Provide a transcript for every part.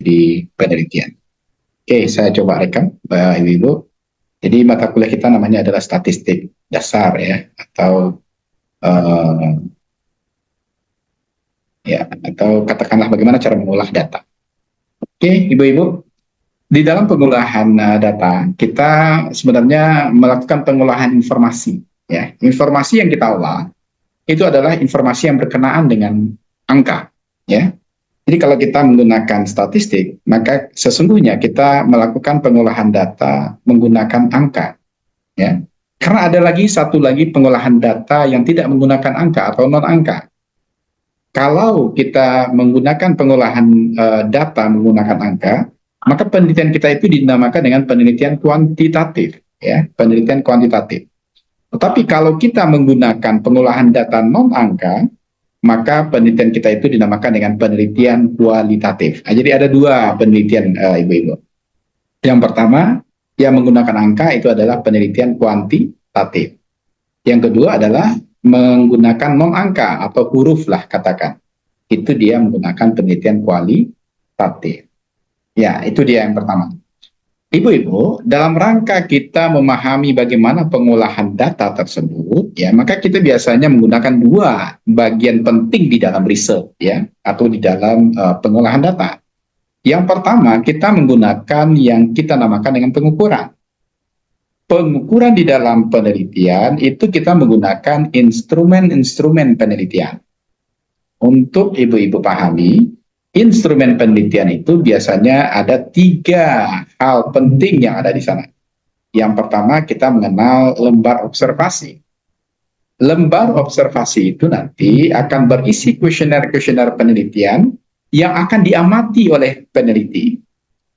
di penelitian. Oke, saya coba rekam, Ibu-Ibu. Jadi mata kuliah kita namanya adalah statistik dasar ya, atau atau katakanlah bagaimana cara mengolah data. Oke, Ibu-Ibu, di dalam pengolahan data kita sebenarnya melakukan pengolahan informasi. Ya, informasi yang kita olah itu adalah informasi yang berkenaan dengan angka. Ya, jadi kalau kita menggunakan statistik, maka sesungguhnya kita melakukan pengolahan data menggunakan angka. Ya, karena ada lagi satu lagi pengolahan data yang tidak menggunakan angka atau non angka. Kalau kita menggunakan pengolahan data menggunakan angka, maka penelitian kita itu dinamakan dengan penelitian kuantitatif, ya, penelitian kuantitatif. Tetapi kalau kita menggunakan pengolahan data non angka, maka penelitian kita itu dinamakan dengan penelitian kualitatif. Nah, jadi ada dua penelitian, Ibu-Ibu. Yang pertama, yang menggunakan angka itu adalah penelitian kuantitatif. Yang kedua adalah menggunakan non angka atau huruf lah katakan. Itu dia menggunakan penelitian kualitatif. Ya, itu dia yang pertama. Ibu-ibu, dalam rangka kita memahami bagaimana pengolahan data tersebut, ya, maka kita biasanya menggunakan dua bagian penting di dalam riset, ya, atau di dalam pengolahan data. Yang pertama, kita menggunakan yang kita namakan dengan pengukuran. Pengukuran di dalam penelitian itu kita menggunakan instrumen-instrumen penelitian. Untuk ibu-ibu pahami, instrumen penelitian itu biasanya ada 3 hal penting yang ada di sana. Yang pertama, kita mengenal lembar observasi. Lembar observasi itu nanti akan berisi kuesioner-kuesioner penelitian yang akan diamati oleh peneliti.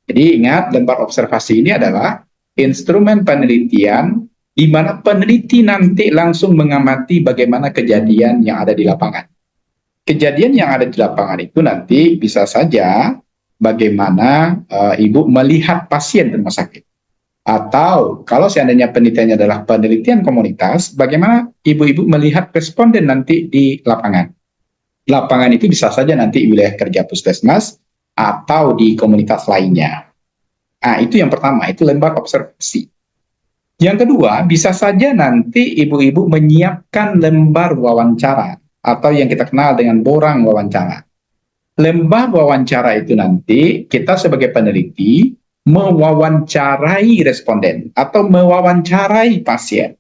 Jadi ingat, lembar observasi ini adalah instrumen penelitian di mana peneliti nanti langsung mengamati bagaimana kejadian yang ada di lapangan. Kejadian yang ada di lapangan itu nanti bisa saja bagaimana ibu melihat pasien di rumah sakit. Atau kalau seandainya penelitiannya adalah penelitian komunitas, bagaimana ibu-ibu melihat responden nanti di lapangan. Lapangan itu bisa saja nanti wilayah kerja puskesmas atau di komunitas lainnya. Nah, itu yang pertama, itu lembar observasi. Yang kedua, bisa saja nanti ibu-ibu menyiapkan lembar wawancara atau yang kita kenal dengan borang wawancara. Lembar wawancara itu nanti kita sebagai peneliti mewawancarai responden atau mewawancarai pasien.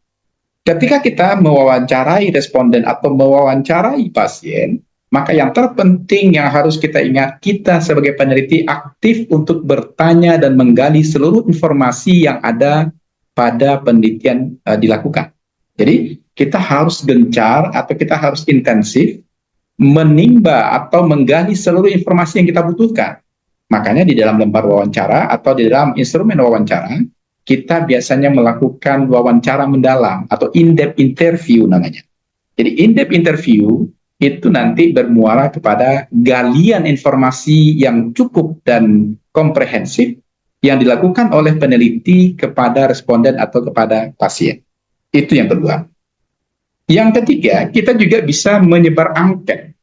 Ketika kita mewawancarai responden atau mewawancarai pasien, maka yang terpenting yang harus kita ingat, kita sebagai peneliti aktif untuk bertanya dan menggali seluruh informasi yang ada pada penelitian dilakukan. Jadi kita harus gencar atau kita harus intensif menimba atau menggali seluruh informasi yang kita butuhkan. Makanya di dalam lembar wawancara atau di dalam instrumen wawancara, kita biasanya melakukan wawancara mendalam atau in-depth interview namanya. Jadi in-depth interview itu nanti bermuara kepada galian informasi yang cukup dan komprehensif yang dilakukan oleh peneliti kepada responden atau kepada pasien. Itu yang kedua. Yang ketiga, kita juga bisa menyebar angket.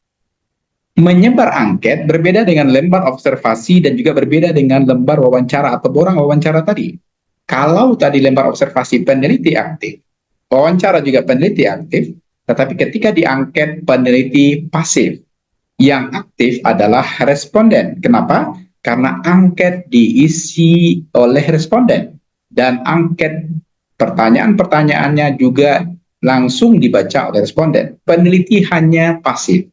Menyebar angket berbeda dengan lembar observasi dan juga berbeda dengan lembar wawancara atau borang wawancara tadi. Kalau tadi lembar observasi peneliti aktif, wawancara juga peneliti aktif, tetapi ketika diangket peneliti pasif, yang aktif adalah responden. Kenapa? Karena angket diisi oleh responden dan angket pertanyaan-pertanyaannya juga langsung dibaca oleh responden. Peneliti hanya pasif.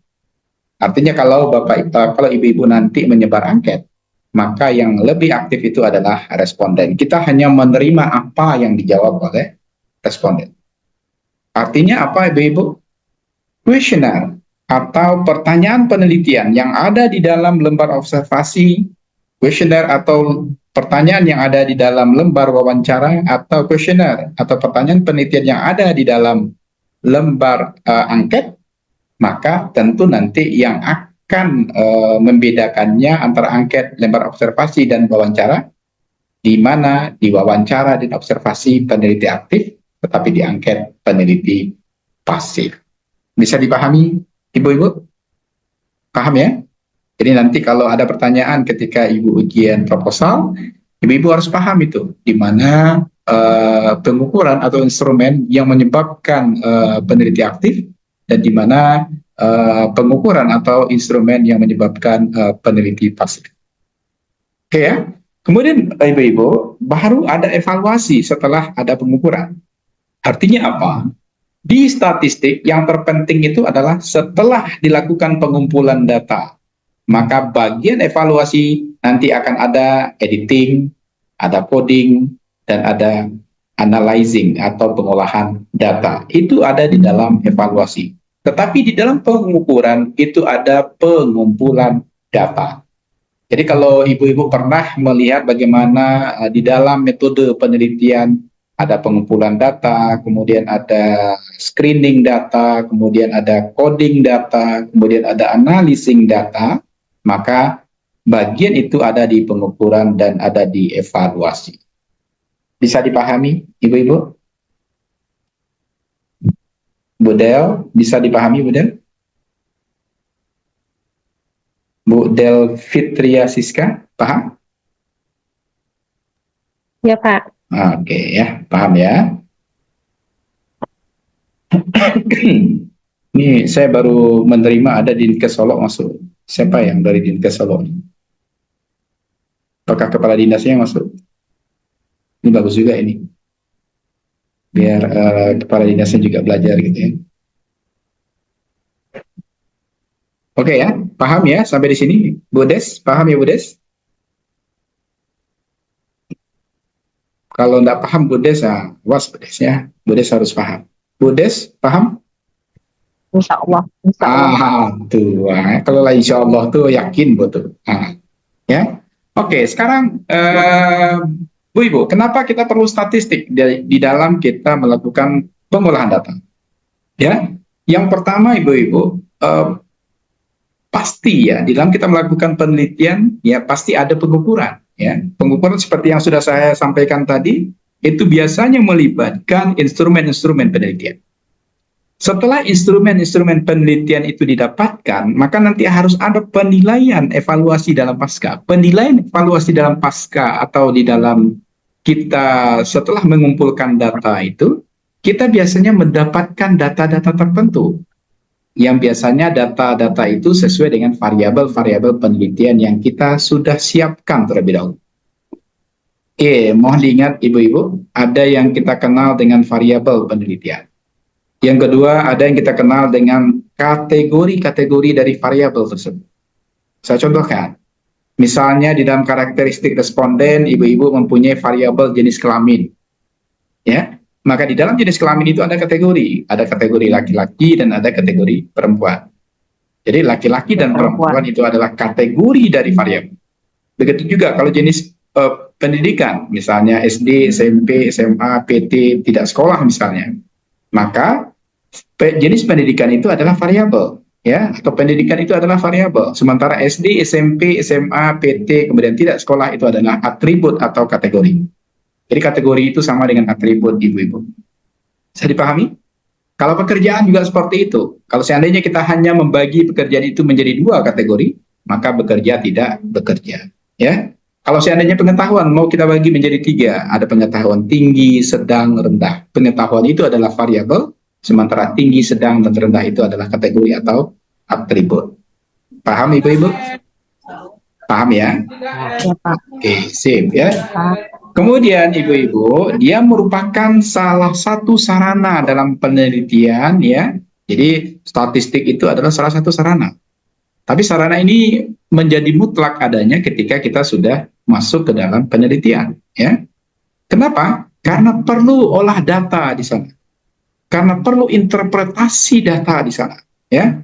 Artinya kalau kalau ibu-ibu nanti menyebar angket, maka yang lebih aktif itu adalah responden. Kita hanya menerima apa yang dijawab oleh responden. Artinya apa, ibu-ibu? Kuesioner atau pertanyaan penelitian yang ada di dalam lembar observasi, kuesioner atau pertanyaan yang ada di dalam lembar wawancara, atau kuesioner atau pertanyaan penelitian yang ada di dalam lembar angket, maka tentu nanti yang akan membedakannya antara angket, lembar observasi, dan wawancara, di mana di wawancara dan observasi peneliti aktif, tetapi di angket peneliti pasif. Bisa dipahami, ibu-ibu? Paham ya? Jadi nanti kalau ada pertanyaan ketika Ibu ujian proposal, Ibu-Ibu harus paham itu, di mana pengukuran atau instrumen yang menyebabkan peneliti aktif, dan di mana pengukuran atau instrumen yang menyebabkan peneliti pasif. Oke ya. Kemudian Ibu-Ibu, baru ada evaluasi setelah ada pengukuran. Artinya apa? Di statistik yang terpenting itu adalah setelah dilakukan pengumpulan data, maka bagian evaluasi nanti akan ada editing, ada coding, dan ada analyzing atau pengolahan data. Itu ada di dalam evaluasi. Tetapi di dalam pengukuran itu ada pengumpulan data. Jadi kalau Ibu-Ibu pernah melihat bagaimana di dalam metode penelitian ada pengumpulan data, kemudian ada screening data, kemudian ada coding data, kemudian ada analyzing data, maka bagian itu ada di pengukuran dan ada di evaluasi. Bisa dipahami, Ibu-Ibu? Bu Del, bisa dipahami, Bu Del? Bu Del Fitria Siska, paham? Ya, Pak. Oke ya, paham ya. Ini saya baru menerima ada Dinkes Solo masuk. Siapa yang dari Dinkes Solo? Apakah kepala dinasnya yang masuk? Ini bagus juga ini. Biar kepala dinasnya juga belajar gitu ya. Oke ya, paham ya sampai di sini? Bu Des, paham ya Bu Des? Kalau nggak paham Bu Des, was Bu Des ya. Bu Des harus paham. Bu Des, paham? Insya Allah. Insya Allah. Tuh. Kalau lah insya Allah tuh yakin betul. Ya. Oke, sekarang Bu Ibu, kenapa kita perlu statistik di dalam kita melakukan pengolahan data? Ya, yang pertama Ibu-Ibu, pasti ya di dalam kita melakukan penelitian ya pasti ada pengukuran. Ya, pengukuran seperti yang sudah saya sampaikan tadi itu biasanya melibatkan instrumen-instrumen penelitian. Setelah instrumen-instrumen penelitian itu didapatkan, maka nanti harus ada penilaian evaluasi dalam pasca. Penilaian evaluasi dalam pasca atau di dalam kita setelah mengumpulkan data itu, kita biasanya mendapatkan data-data tertentu. Yang biasanya data-data itu sesuai dengan variabel-variabel penelitian yang kita sudah siapkan terlebih dahulu. Oke, mohon diingat Ibu-Ibu, ada yang kita kenal dengan variabel penelitian. Yang kedua, ada yang kita kenal dengan kategori-kategori dari variabel tersebut. Saya contohkan, misalnya di dalam karakteristik responden, Ibu-Ibu mempunyai variabel jenis kelamin. Ya, maka di dalam jenis kelamin itu ada kategori laki-laki dan ada kategori perempuan. Jadi laki-laki dan perempuan itu adalah kategori dari variabel. Begitu juga kalau jenis pendidikan, misalnya SD, SMP, SMA, PT, tidak sekolah misalnya, maka jenis pendidikan itu adalah variabel, ya, atau pendidikan itu adalah variabel. Sementara SD, SMP, SMA, PT, kemudian tidak sekolah itu adalah atribut atau kategori. Jadi kategori itu sama dengan atribut Ibu-Ibu. Bisa dipahami? Kalau pekerjaan juga seperti itu. Kalau seandainya kita hanya membagi pekerjaan itu menjadi dua kategori, maka bekerja tidak bekerja. Ya. Kalau seandainya pengetahuan mau kita bagi menjadi tiga, ada pengetahuan tinggi, sedang, rendah. Pengetahuan itu adalah variabel, sementara tinggi, sedang, dan rendah itu adalah kategori atau atribut. Paham Ibu-Ibu? Paham ya? Ya, Pak. Oke, sip ya. Pak. Kemudian Ibu-Ibu, dia merupakan salah satu sarana dalam penelitian ya. Jadi statistik itu adalah salah satu sarana. Tapi sarana ini menjadi mutlak adanya ketika kita sudah masuk ke dalam penelitian ya. Kenapa? Karena perlu olah data di sana. Karena perlu interpretasi data di sana ya.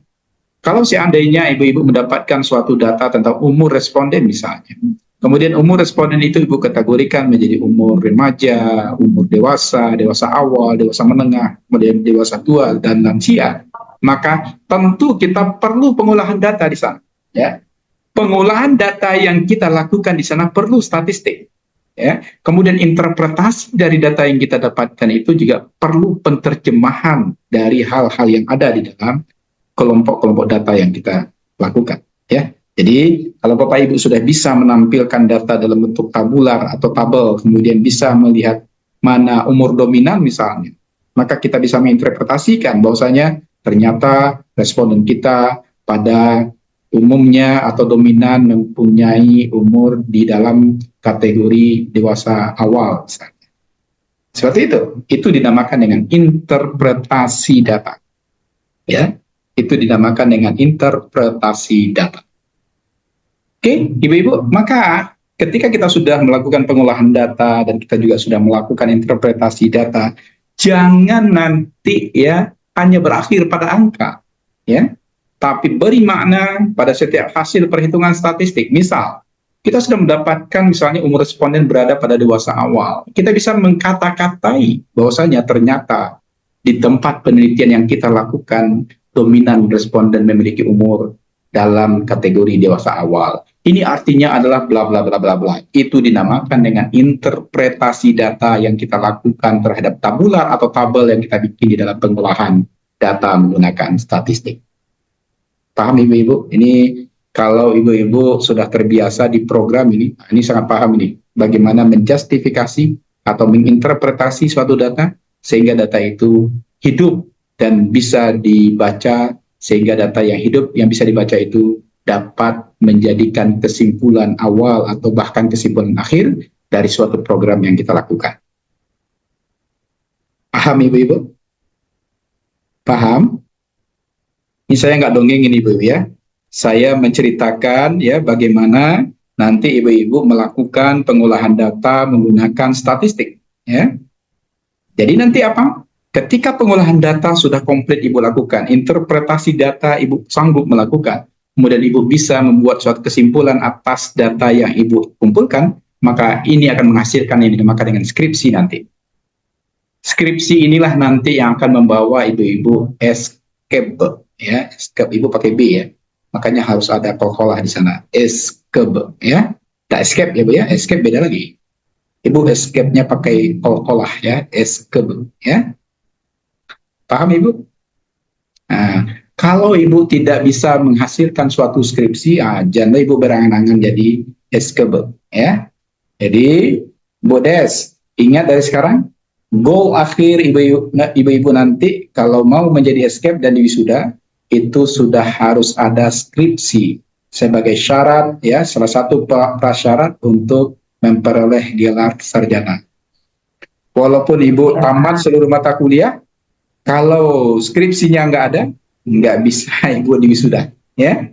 Kalau seandainya Ibu-Ibu mendapatkan suatu data tentang umur responden misalnya, kemudian umur responden itu Ibu kategorikan menjadi umur remaja, umur dewasa, dewasa awal, dewasa menengah, kemudian dewasa tua, dan lansia, maka tentu kita perlu pengolahan data di sana. Ya. Pengolahan data yang kita lakukan di sana perlu statistik. Ya. Kemudian interpretasi dari data yang kita dapatkan itu juga perlu penerjemahan dari hal-hal yang ada di dalam kelompok-kelompok data yang kita lakukan. Ya. Jadi kalau Bapak Ibu sudah bisa menampilkan data dalam bentuk tabular atau tabel, kemudian bisa melihat mana umur dominan misalnya, maka kita bisa menginterpretasikan bahwasanya ternyata responden kita pada umumnya atau dominan mempunyai umur di dalam kategori dewasa awal misalnya. Seperti itu dinamakan dengan interpretasi data. Ya, itu dinamakan dengan interpretasi data. Oke, Ibu-Ibu, maka ketika kita sudah melakukan pengolahan data dan kita juga sudah melakukan interpretasi data, jangan nanti ya hanya berakhir pada angka, ya, tapi beri makna pada setiap hasil perhitungan statistik. Misal, kita sudah mendapatkan misalnya umur responden berada pada dewasa awal. Kita bisa mengkata-katai bahwasanya ternyata di tempat penelitian yang kita lakukan, dominan responden memiliki umur dalam kategori dewasa awal. Ini artinya adalah bla bla bla bla bla. Itu dinamakan dengan interpretasi data yang kita lakukan terhadap tabular atau tabel yang kita bikin di dalam pengolahan data menggunakan statistik. Paham Ibu-Ibu? Ini kalau Ibu-Ibu sudah terbiasa di program ini sangat paham ini, bagaimana menjustifikasi atau menginterpretasi suatu data sehingga data itu hidup dan bisa dibaca, sehingga data yang hidup yang bisa dibaca itu dapat menjadikan kesimpulan awal atau bahkan kesimpulan akhir dari suatu program yang kita lakukan. Paham Ibu-Ibu? Paham? Ini saya nggak dongeng ini Ibu ya. Saya menceritakan ya bagaimana nanti Ibu-Ibu melakukan pengolahan data menggunakan statistik ya. Jadi nanti apa? Ketika pengolahan data sudah komplit Ibu lakukan, interpretasi data Ibu sanggup melakukan, kemudian Ibu bisa membuat suatu kesimpulan atas data yang Ibu kumpulkan, maka ini akan menghasilkan yang dinamakan dengan skripsi nanti. Skripsi inilah nanti yang akan membawa Ibu-Ibu escape, ya, escape Ibu pakai B ya, makanya harus ada kolkolah di sana, escape ya, tak escape ya Bu ya, escape beda lagi. Ibu escape-nya pakai kolkolah ya, escape ya. Paham Ibu? Nah, kalau Ibu tidak bisa menghasilkan suatu skripsi, jangan Ibu berangan-angan jadi escape ya. Jadi, Bu Des, ingat dari sekarang, goal akhir Ibu-Ibu nanti kalau mau menjadi escape dan wisuda, itu sudah harus ada skripsi sebagai syarat ya, salah satu prasyarat untuk memperoleh gelar sarjana. Walaupun Ibu tamat seluruh mata kuliah, kalau skripsinya nggak ada, nggak bisa Ibu diwisuda, ya.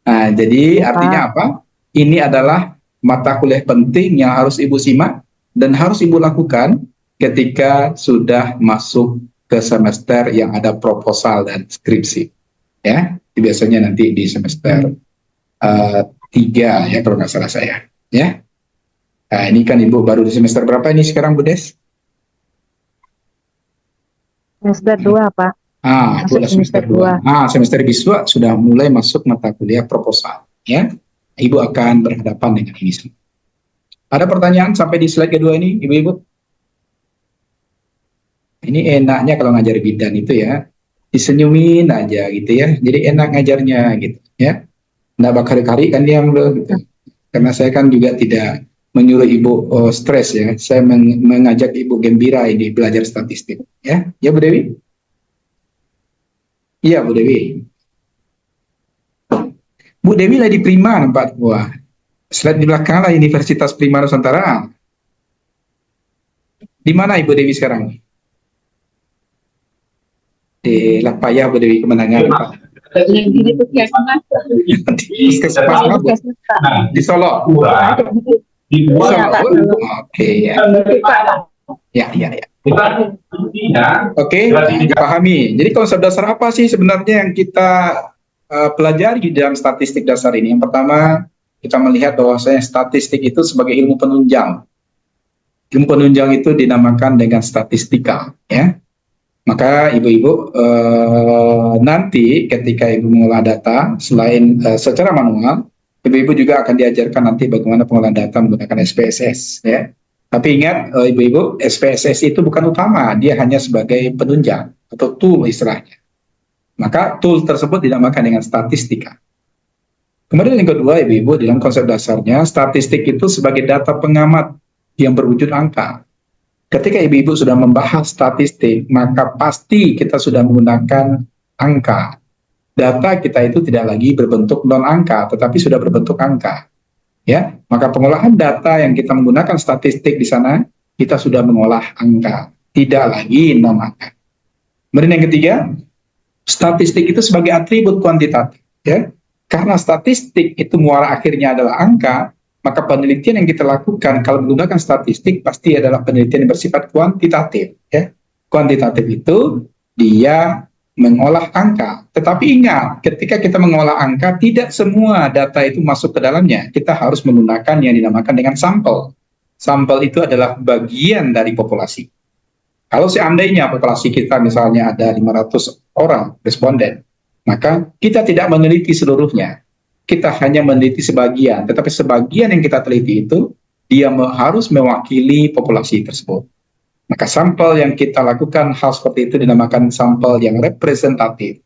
Nah, jadi artinya apa? Ini adalah mata kuliah penting yang harus Ibu simak dan harus Ibu lakukan ketika sudah masuk ke semester yang ada proposal dan skripsi, ya. Biasanya nanti di semester 3 ya kalau nggak salah saya, ya. Nah, ini kan Ibu baru di semester berapa ini sekarang Bu Des? Semester 2, Pak. Masuk semester 2. Semester biswa sudah mulai masuk mata kuliah proposal, ya. Ibu akan berhadapan dengan ini semua. Ada pertanyaan sampai di slide kedua ini, Ibu-Ibu? Ini enaknya kalau ngajar bidan itu ya, disenyumin aja gitu ya. Jadi enak ngajarnya gitu, ya. Nggak bakar-kari kan dia gitu. Karena saya kan juga tidak menyuruh Ibu stres ya. Saya mengajak Ibu gembira ini belajar statistik, ya. Ya Bu Dewi? Iya Bu Dewi. Bu Dewi lah di Prima nampak gua. Slide di belakang lah Universitas Prima Nusantara. Di mana Ibu Dewi sekarang? Di Lapaya Bu Dewi kemenangan. Di Puskesmas. Di Solo. Di Solo. Oke ya. Ya. Oke, dipahami. Jadi konsep dasar apa sih sebenarnya yang kita pelajari di dalam statistik dasar ini? Yang pertama, kita melihat bahwasanya statistik itu sebagai ilmu penunjang. Ilmu penunjang itu dinamakan dengan statistika, ya. Maka Ibu-Ibu nanti ketika Ibu mengolah data, selain secara manual, Ibu-Ibu juga akan diajarkan nanti bagaimana pengolahan data menggunakan SPSS, ya. Tapi ingat Ibu-Ibu, SPSS itu bukan utama, dia hanya sebagai penunjang atau tool istilahnya. Maka tool tersebut dinamakan dengan statistika. Kemudian yang kedua, Ibu-Ibu, dalam konsep dasarnya, statistik itu sebagai data pengamat yang berwujud angka. Ketika Ibu-Ibu sudah membahas statistik, maka pasti kita sudah menggunakan angka. Data kita itu tidak lagi berbentuk non-angka, tetapi sudah berbentuk angka. Ya, maka pengolahan data yang kita menggunakan statistik di sana, kita sudah mengolah angka, tidak lagi non-angka. Kemudian yang ketiga, statistik itu sebagai atribut kuantitatif. Ya, karena statistik itu muara akhirnya adalah angka, maka penelitian yang kita lakukan kalau menggunakan statistik pasti adalah penelitian yang bersifat kuantitatif. Ya. Kuantitatif itu dia mengolah angka. Tetapi ingat, ketika kita mengolah angka, tidak semua data itu masuk ke dalamnya. Kita harus menggunakan yang dinamakan dengan sampel. Sampel itu adalah bagian dari populasi. Kalau seandainya populasi kita misalnya ada 500 orang responden, maka kita tidak meneliti seluruhnya. Kita hanya meneliti sebagian, tetapi sebagian yang kita teliti itu, dia harus mewakili populasi tersebut. Maka sampel yang kita lakukan hal seperti itu dinamakan sampel yang representatif.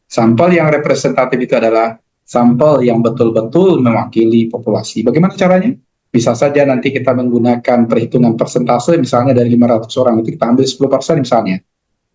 Sampel yang representatif itu adalah sampel yang betul-betul mewakili populasi. Bagaimana caranya? Bisa saja nanti kita menggunakan perhitungan persentase, misalnya dari 500 orang, itu kita ambil 10% misalnya.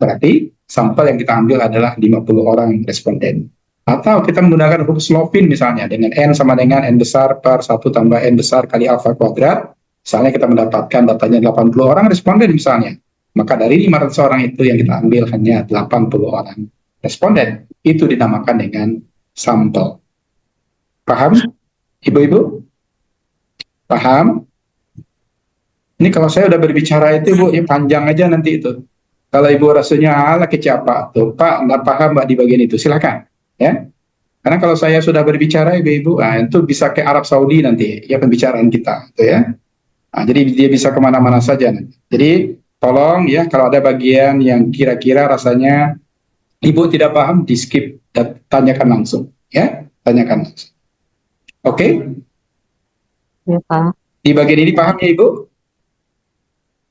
Berarti sampel yang kita ambil adalah 50 orang responden. Atau kita menggunakan huruf Slovin misalnya, dengan N sama dengan N besar per 1 tambah N besar kali alfa kuadrat. Misalnya kita mendapatkan datanya 80 orang responden misalnya. Maka dari 500 orang itu yang kita ambil hanya 80 orang responden. Itu dinamakan dengan sampel. Paham, Ibu-Ibu? Paham? Ini kalau saya udah berbicara itu, Bu, ya panjang aja nanti itu. Kalau Ibu rasanya ala kecil apa tuh, Pak, nggak paham Mbak di bagian itu, silakan. Ya, karena kalau saya sudah berbicara, Ibu-Ibu, itu bisa ke Arab Saudi nanti, ya pembicaraan kita, gitu ya. Nah, jadi dia bisa kemana-mana saja nanti. Jadi tolong ya, kalau ada bagian yang kira-kira rasanya Ibu tidak paham, di skip dan tanyakan langsung, ya, tanyakan langsung. Oke? Ya, Pak. Di bagian ini paham ya, Ibu?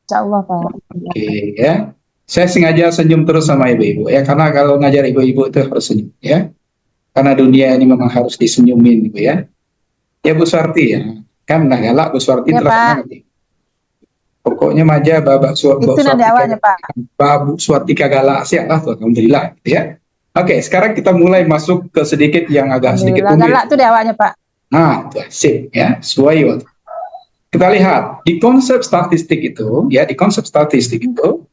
Insya Allah, Pak. Oke, ya. Saya sengaja senyum terus sama Ibu-Ibu, ya, karena kalau ngajar Ibu-Ibu itu harus senyum, ya. Karena dunia ini memang harus disenyumin, Ibu, ya. Ya, Bu Suarti, ya. Kan nah galak Bu Suarti Ya, terang. Pokoknya maja babak Itu nanti awalnya, Pak. Babu Suartika galak siap lah tuh, alhamdulillah, gitu ya. Oke, sekarang kita mulai masuk ke sedikit yang agak sedikit rumit. Galak itu di awalnya, Pak. Nah, tuh, sip, ya, sesuai. Kita lihat di konsep statistik itu, ya, di konsep statistik itu,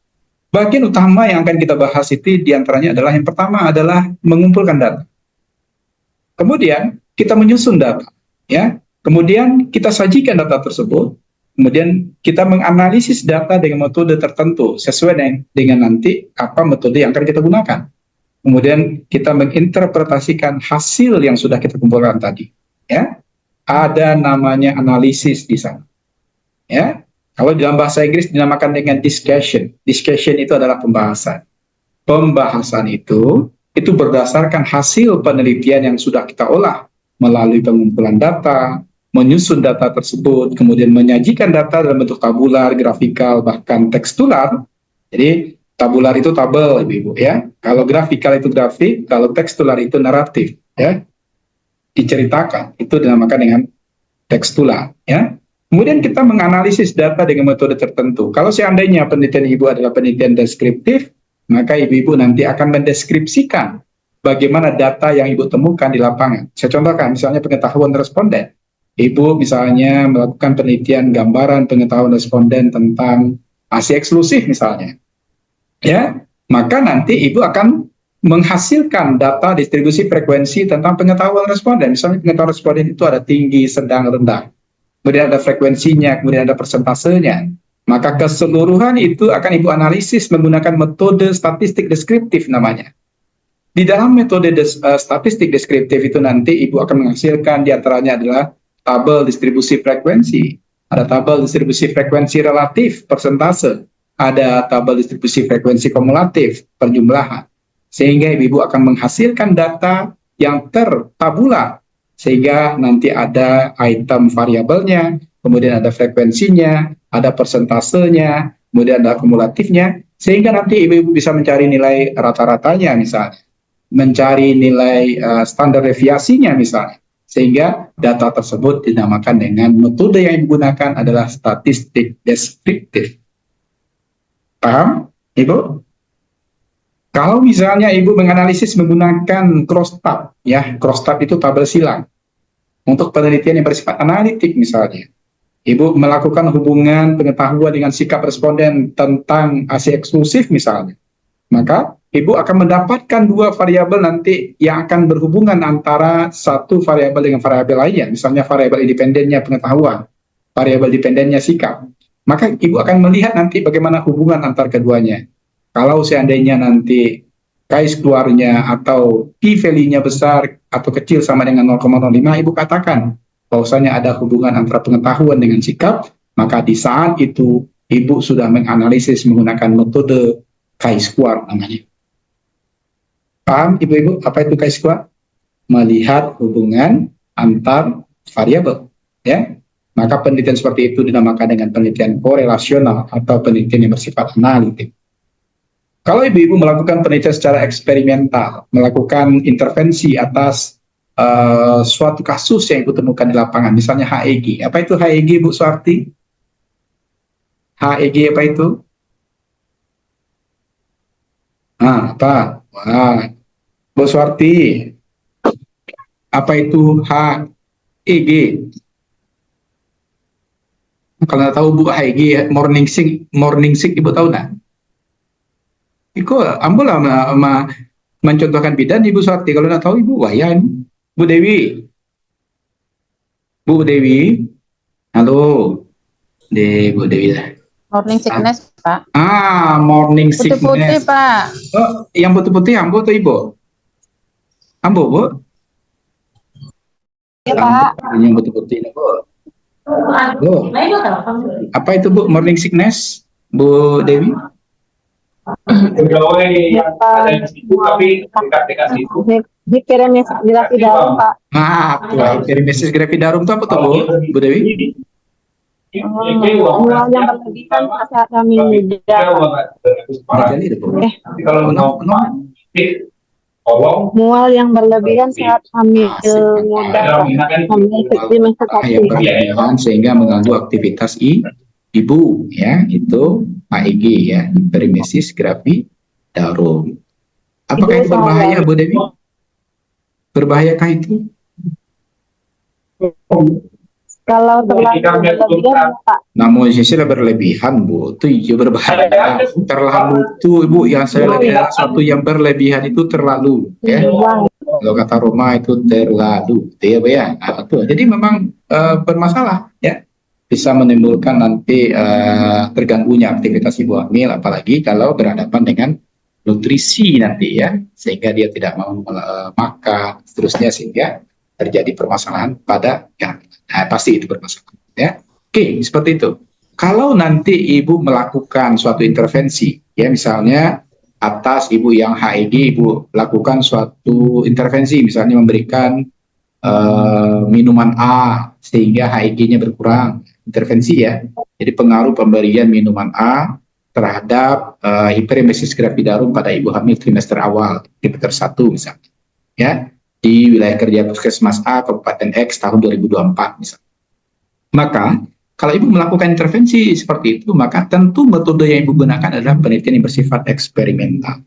bagian utama yang akan kita bahas itu diantaranya adalah yang pertama adalah mengumpulkan data. Kemudian kita menyusun data, ya. Kemudian kita sajikan data tersebut. Kemudian kita menganalisis data dengan metode tertentu sesuai dengan nanti apa metode yang akan kita gunakan. Kemudian kita menginterpretasikan hasil yang sudah kita kumpulkan tadi. Ya, ada namanya analisis di sana. Ya, kalau dalam bahasa Inggris dinamakan dengan discussion. Discussion itu adalah pembahasan. Pembahasan itu berdasarkan hasil penelitian yang sudah kita olah melalui pengumpulan data, menyusun data tersebut, kemudian menyajikan data dalam bentuk tabular, grafikal, bahkan tekstual. Jadi tabular itu tabel, Ibu-Ibu, ya. Kalau grafikal itu grafik, kalau tekstual itu naratif, ya. Diceritakan, itu dinamakan dengan tekstual, ya. Kemudian kita menganalisis data dengan metode tertentu. Kalau seandainya penelitian Ibu adalah penelitian deskriptif, maka Ibu-Ibu nanti akan mendeskripsikan bagaimana data yang Ibu temukan di lapangan. Saya contohkan, misalnya pengetahuan responden. Ibu misalnya melakukan penelitian gambaran pengetahuan responden tentang ASI eksklusif misalnya. Ya, maka nanti Ibu akan menghasilkan data distribusi frekuensi tentang pengetahuan responden. Misalnya pengetahuan responden itu ada tinggi, sedang, rendah. Kemudian ada frekuensinya, kemudian ada persentasenya. Maka keseluruhan itu akan Ibu analisis menggunakan metode statistik deskriptif namanya. Di dalam metode statistik deskriptif itu nanti Ibu akan menghasilkan diantaranya adalah tabel distribusi frekuensi, ada tabel distribusi frekuensi relatif, persentase, ada tabel distribusi frekuensi kumulatif, perjumlahan. Sehingga Ibu akan menghasilkan data yang tertabular, sehingga nanti ada item variabelnya, kemudian ada frekuensinya, ada persentasenya, kemudian ada kumulatifnya, sehingga nanti Ibu bisa mencari nilai rata-ratanya misalnya, mencari nilai standar deviasinya misalnya, Sehingga data tersebut dinamakan dengan metode yang digunakan adalah statistik deskriptif. Paham, Ibu? Kalau misalnya Ibu menganalisis menggunakan crosstab, ya, crosstab itu tabel silang. Untuk penelitian yang bersifat analitik misalnya, Ibu melakukan hubungan pengetahuan dengan sikap responden tentang ASI eksklusif misalnya, maka Ibu akan mendapatkan dua variabel nanti yang akan berhubungan antara satu variabel dengan variabel lainnya, misalnya variabel independennya pengetahuan, variabel dependennya sikap. Maka Ibu akan melihat nanti bagaimana hubungan antar keduanya. Kalau seandainya nanti chi-square-nya atau p-value-nya besar atau kecil sama dengan 0,05, Ibu katakan bahwasanya ada hubungan antara pengetahuan dengan sikap, maka di saat itu Ibu sudah menganalisis menggunakan metode chi-square namanya. Paham Ibu-Ibu apa itu chi-square? Melihat hubungan antar variabel, ya. Maka penelitian seperti itu dinamakan dengan penelitian korelasional atau penelitian yang bersifat analitik. Kalau Ibu-Ibu melakukan penelitian secara eksperimental, melakukan intervensi atas suatu kasus yang Ibu temukan di lapangan, misalnya HEG. Apa itu HEG, Bu Suarti? HEG apa itu? Apa? Wah, Bu Suarti, apa itu HEG? Kalau nggak tahu Bu, HEG morning sick Ibu tahu nggak? Iko ambil lah mencontohkan bidan Ibu Suarti. Kalau nggak tahu Ibu wayan. Bu Dewi, Bu Dewi, halo, Bu Dewi lah. Morning sickness, Pak. Morning Putih-putih, sickness. Pak. Oh, yang putih-putih Ambo atau Ibu? Ambo, Bu? Iya, Pak. Yang putih-putih ini, Bu. Bu, apa itu Bu morning sickness, Bu Dewi? Pegawai yang ada di situ tapi dekat-dekat situ. Hiperemesis gravidarum, Pak. Hiperemesis gravidarum itu apa tuh, Bu Dewi? Mual yang berlebihan saat hamil muda. Mual yang berlebihan saat hamil muda. Yang berlebihan sehingga mengganggu aktivitas ibu, ya, itu HEG, ya, hiperemesis gravidarum. Apakah itu berbahaya, Bu Dewi? Berbahayakah itu? Kalau berlebihan, Pak. Namun istilah berlebihan, Bu, itu ya berbahaya. Terlalu itu, Ibu, yang saya lihat satu yang berlebihan itu terlalu, ya. Kalau kata Roma itu terlalu, ya, Bu, ya. Jadi memang bermasalah, ya. Bisa menimbulkan nanti terganggunya aktivitas ibu hamil, apalagi kalau berhadapan dengan nutrisi nanti, ya, sehingga dia tidak mau makan, seterusnya, sehingga terjadi permasalahan pada pasti itu bermasalah, ya. Oke, seperti itu. Kalau nanti ibu melakukan suatu intervensi, ya, misalnya atas ibu yang HEG, ibu lakukan suatu intervensi, misalnya memberikan minuman A sehingga HEG-nya berkurang, intervensi, ya. Jadi pengaruh pemberian minuman A terhadap hiperemesis gravidarum pada ibu hamil trimester awal, trimester 1 misalnya, ya, di wilayah kerja Puskesmas A Kabupaten X tahun 2024 misalnya. Maka kalau ibu melakukan intervensi seperti itu, maka tentu metode yang ibu gunakan adalah penelitian yang bersifat eksperimental,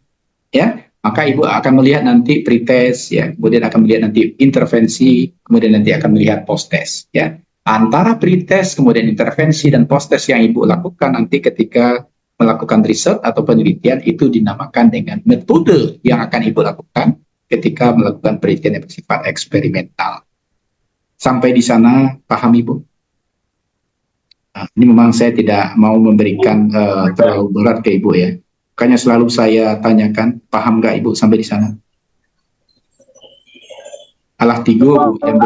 ya. Maka ibu akan melihat nanti pretest, ya, kemudian akan melihat nanti intervensi, kemudian nanti akan melihat post-test, ya. Antara pretest, kemudian intervensi dan post-test yang ibu lakukan nanti ketika melakukan riset atau penelitian itu dinamakan dengan metode yang akan ibu lakukan ketika melakukan penelitian yang bersifat eksperimental. Sampai di sana paham Ibu? Nah, ini memang saya tidak mau memberikan terlalu berat ke Ibu, ya. Makanya selalu saya tanyakan, paham nggak Ibu sampai di sana? Alah tiga Bu yang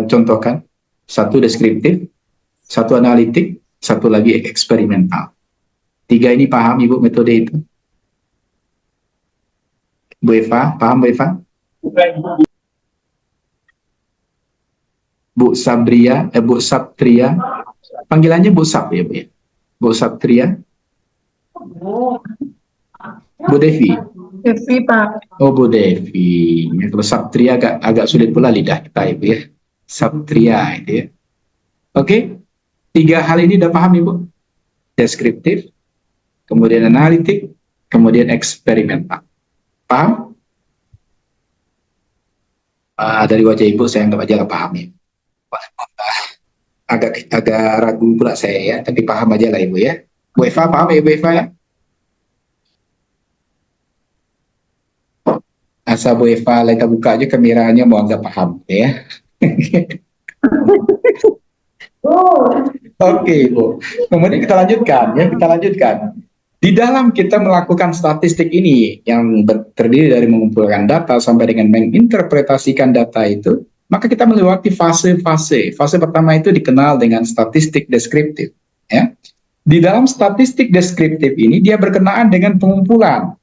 contohkan. Satu deskriptif, satu analitik, satu lagi eksperimental. Tiga ini paham Ibu metode itu? Bu Eva, paham Bu Eva? Bu Sabria, Bu Saptria, panggilannya Bu Sap, ya Bu, ya? Bu Saptria, Bu Devi, Devi, Pak. Oh, Bu Devi. Ya, kalau Satria agak sulit pula lidah kita, Ibu ya. Satria itu ya. Oke, tiga hal ini udah paham Ibu? Deskriptif, kemudian analitik, kemudian eksperimental. Paham? Dari wajah Ibu saya anggap aja paham ya. Agak ragu pula saya ya, tapi paham aja lah Ibu ya. Bu Eva paham ya, Bu Eva ya? Asal Bu Eva kita buka aja kameranya mau agak paham ya. Oke, Bu. Kemudian kita lanjutkan ya, kita lanjutkan. Di dalam kita melakukan statistik ini yang terdiri dari mengumpulkan data sampai dengan menginterpretasikan data itu, maka kita melewati fase-fase. Fase pertama itu dikenal dengan statistik deskriptif. Ya. Di dalam statistik deskriptif ini dia berkenaan dengan pengumpulan,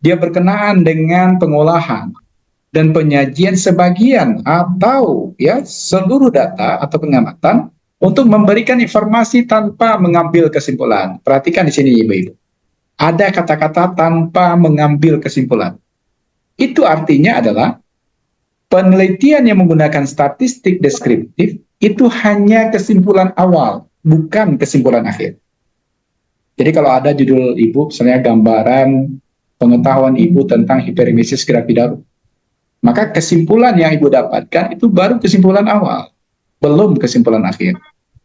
dia berkenaan dengan pengolahan dan penyajian sebagian atau ya seluruh data atau pengamatan untuk memberikan informasi tanpa mengambil kesimpulan. Perhatikan di sini Ibu-Ibu. Ada kata-kata tanpa mengambil kesimpulan. Itu artinya adalah penelitian yang menggunakan statistik deskriptif itu hanya kesimpulan awal, bukan kesimpulan akhir. Jadi kalau ada judul Ibu, misalnya gambaran pengetahuan Ibu tentang hiperemesis gravidarum, maka kesimpulan yang Ibu dapatkan itu baru kesimpulan awal, belum kesimpulan akhir.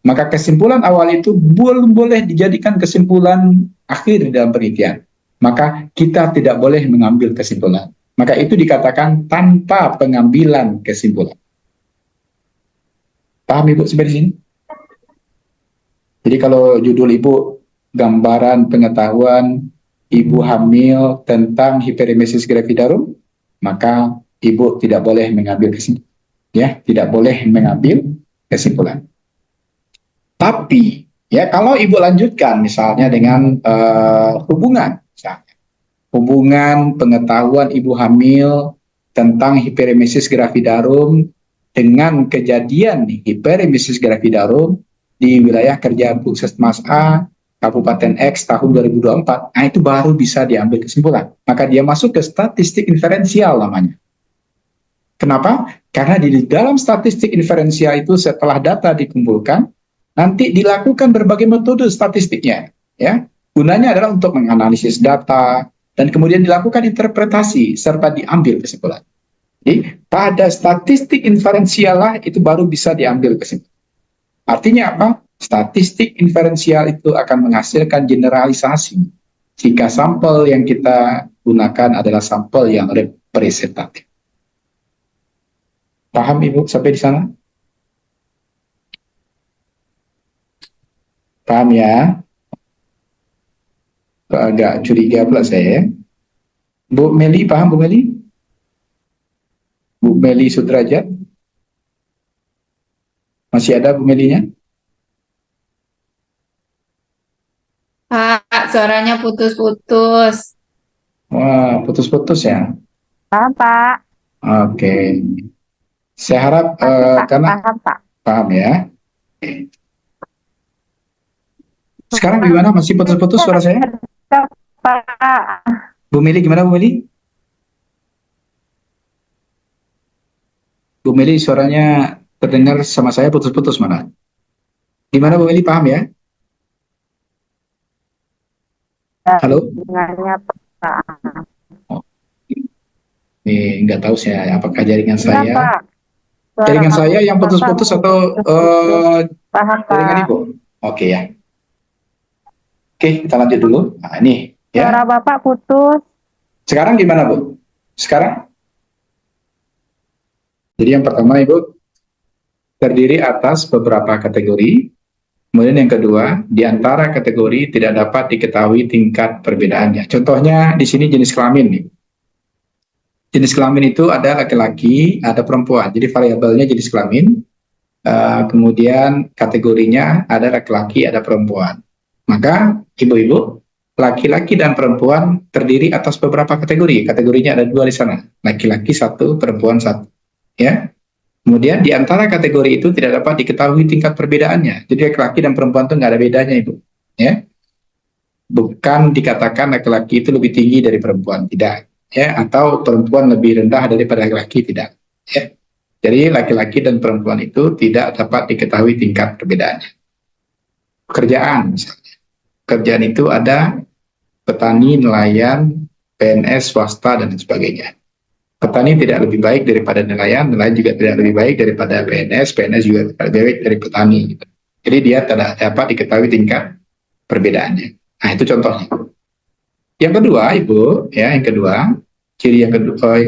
Maka kesimpulan awal itu belum boleh dijadikan kesimpulan akhir dalam penelitian. Maka kita tidak boleh mengambil kesimpulan. Maka itu dikatakan tanpa pengambilan kesimpulan. Paham Ibu sampai di sini? Jadi kalau judul Ibu gambaran pengetahuan Ibu hamil tentang hiperemesis gravidarum, maka Ibu tidak boleh mengambil kesimpulan. Ya, tidak boleh mengambil kesimpulan. Tapi ya kalau Ibu lanjutkan misalnya dengan hubungan, misalnya, hubungan pengetahuan Ibu hamil tentang hiperemesis gravidarum dengan kejadian hiperemesis gravidarum di wilayah kerja Puskesmas A Kabupaten X tahun 2024, nah itu baru bisa diambil kesimpulan. Maka dia masuk ke statistik inferensial namanya. Kenapa? Karena di dalam statistik inferensial itu setelah data dikumpulkan, nanti dilakukan berbagai metode statistiknya. Ya, gunanya adalah untuk menganalisis data dan kemudian dilakukan interpretasi serta diambil kesimpulan. Jadi pada statistik inferensial lah itu baru bisa diambil kesimpulan. Artinya apa? Statistik inferensial itu akan menghasilkan generalisasi jika sampel yang kita gunakan adalah sampel yang representatif. Paham Ibu sampai di sana? Paham ya? Agak curiga pula saya. Bu Meli, paham Bu Meli? Bu Meli Sudrajat? Masih ada Bu Melinya? Pak, suaranya putus-putus. Wah, putus-putus ya? Paham, Pak. Oke. Saya harap Pak. karena Paham, Pak. paham ya. Sekarang gimana? Masih putus-putus suara saya? Pak. Bu Meli gimana Bu Meli? Bu Meli suaranya terdengar sama saya putus-putus mana? Gimana Bu Meli, paham ya? Halo? Dengarnya, Pak. Nih, nggak tahu saya apakah jaringan Iya, saya. Pak. Suara Jaringan saya yang Bapak putus-putus atau paham, jaringan Pak. Ibu? Oke ya. Oke, kita lanjut dulu. Nah, ini ya. Suara Bapak putus. Sekarang gimana Bu? Sekarang? Jadi yang pertama Ibu terdiri atas beberapa kategori. Kemudian yang kedua, di antara kategori tidak dapat diketahui tingkat perbedaannya. Contohnya di sini jenis kelamin nih. Jenis kelamin itu ada laki-laki, ada perempuan. Jadi variabelnya jenis kelamin. Kemudian kategorinya ada laki-laki, ada perempuan. Maka ibu-ibu, laki-laki dan perempuan terdiri atas beberapa kategori. Kategorinya ada dua di sana. Laki-laki satu, perempuan satu. Ya. Kemudian di antara kategori itu tidak dapat diketahui tingkat perbedaannya. Jadi laki-laki dan perempuan itu nggak ada bedanya Ibu. Ya. Bukan dikatakan laki-laki itu lebih tinggi dari perempuan. Tidak. ya, atau perempuan lebih rendah daripada laki-laki, tidak. Ya. Jadi laki-laki dan perempuan itu tidak dapat diketahui tingkat perbedaannya. Pekerjaan misalnya. Pekerjaan itu ada petani, nelayan, PNS, swasta, dan sebagainya. Petani tidak lebih baik daripada nelayan, nelayan juga tidak lebih baik daripada PNS, PNS juga tidak lebih baik dari petani. Gitu. Jadi dia tidak dapat diketahui tingkat perbedaannya. Nah, itu contohnya. Yang kedua, Ibu, ya, yang kedua, ciri yang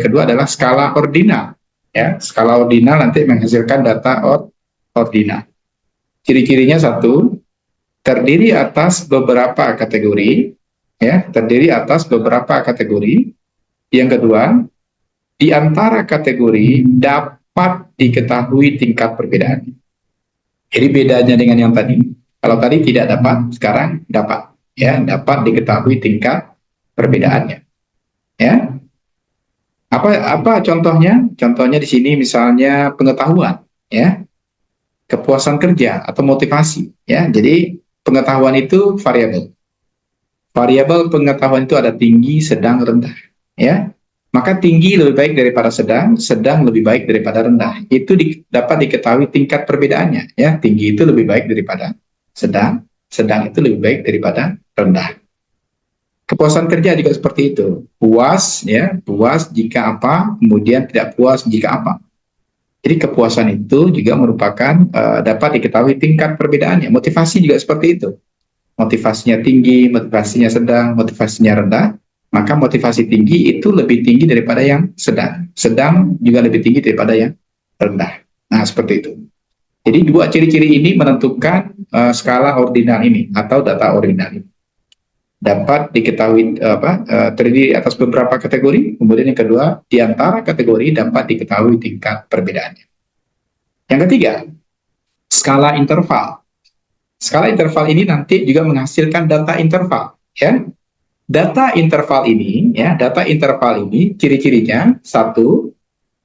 kedua adalah skala ordinal. Ya, skala ordinal nanti menghasilkan data ordinal. Ciri-cirinya satu, terdiri atas beberapa kategori, ya, terdiri atas beberapa kategori. Yang kedua, di antara kategori dapat diketahui tingkat perbedaan. Jadi bedanya dengan yang tadi, kalau tadi tidak dapat, sekarang dapat, ya, dapat diketahui tingkat perbedaannya. Ya, apa contohnya? Contohnya di sini misalnya pengetahuan, ya, kepuasan kerja atau motivasi, ya. Jadi pengetahuan itu variabel. Variabel pengetahuan itu ada tinggi, sedang, rendah, ya. Maka tinggi lebih baik daripada sedang, sedang lebih baik daripada rendah. Itu dapat diketahui tingkat perbedaannya, ya. Tinggi itu lebih baik daripada sedang, sedang itu lebih baik daripada rendah. Kepuasan kerja juga seperti itu. Puas, ya, puas jika apa, kemudian tidak puas jika apa. Jadi kepuasan itu juga merupakan dapat diketahui tingkat perbedaannya. Motivasi juga seperti itu. Motivasinya tinggi, motivasinya sedang, motivasinya rendah. Maka motivasi tinggi itu lebih tinggi daripada yang sedang. Sedang juga lebih tinggi daripada yang rendah. Nah, seperti itu. Jadi dua ciri-ciri ini menentukan skala ordinal ini atau data ordinal ini. Dapat diketahui terdiri atas beberapa kategori, kemudian yang kedua, di antara kategori dapat diketahui tingkat perbedaannya. Yang ketiga, skala interval. Skala interval ini nanti juga menghasilkan data interval, ya. Data interval ini, ya, data interval ini ciri-cirinya satu,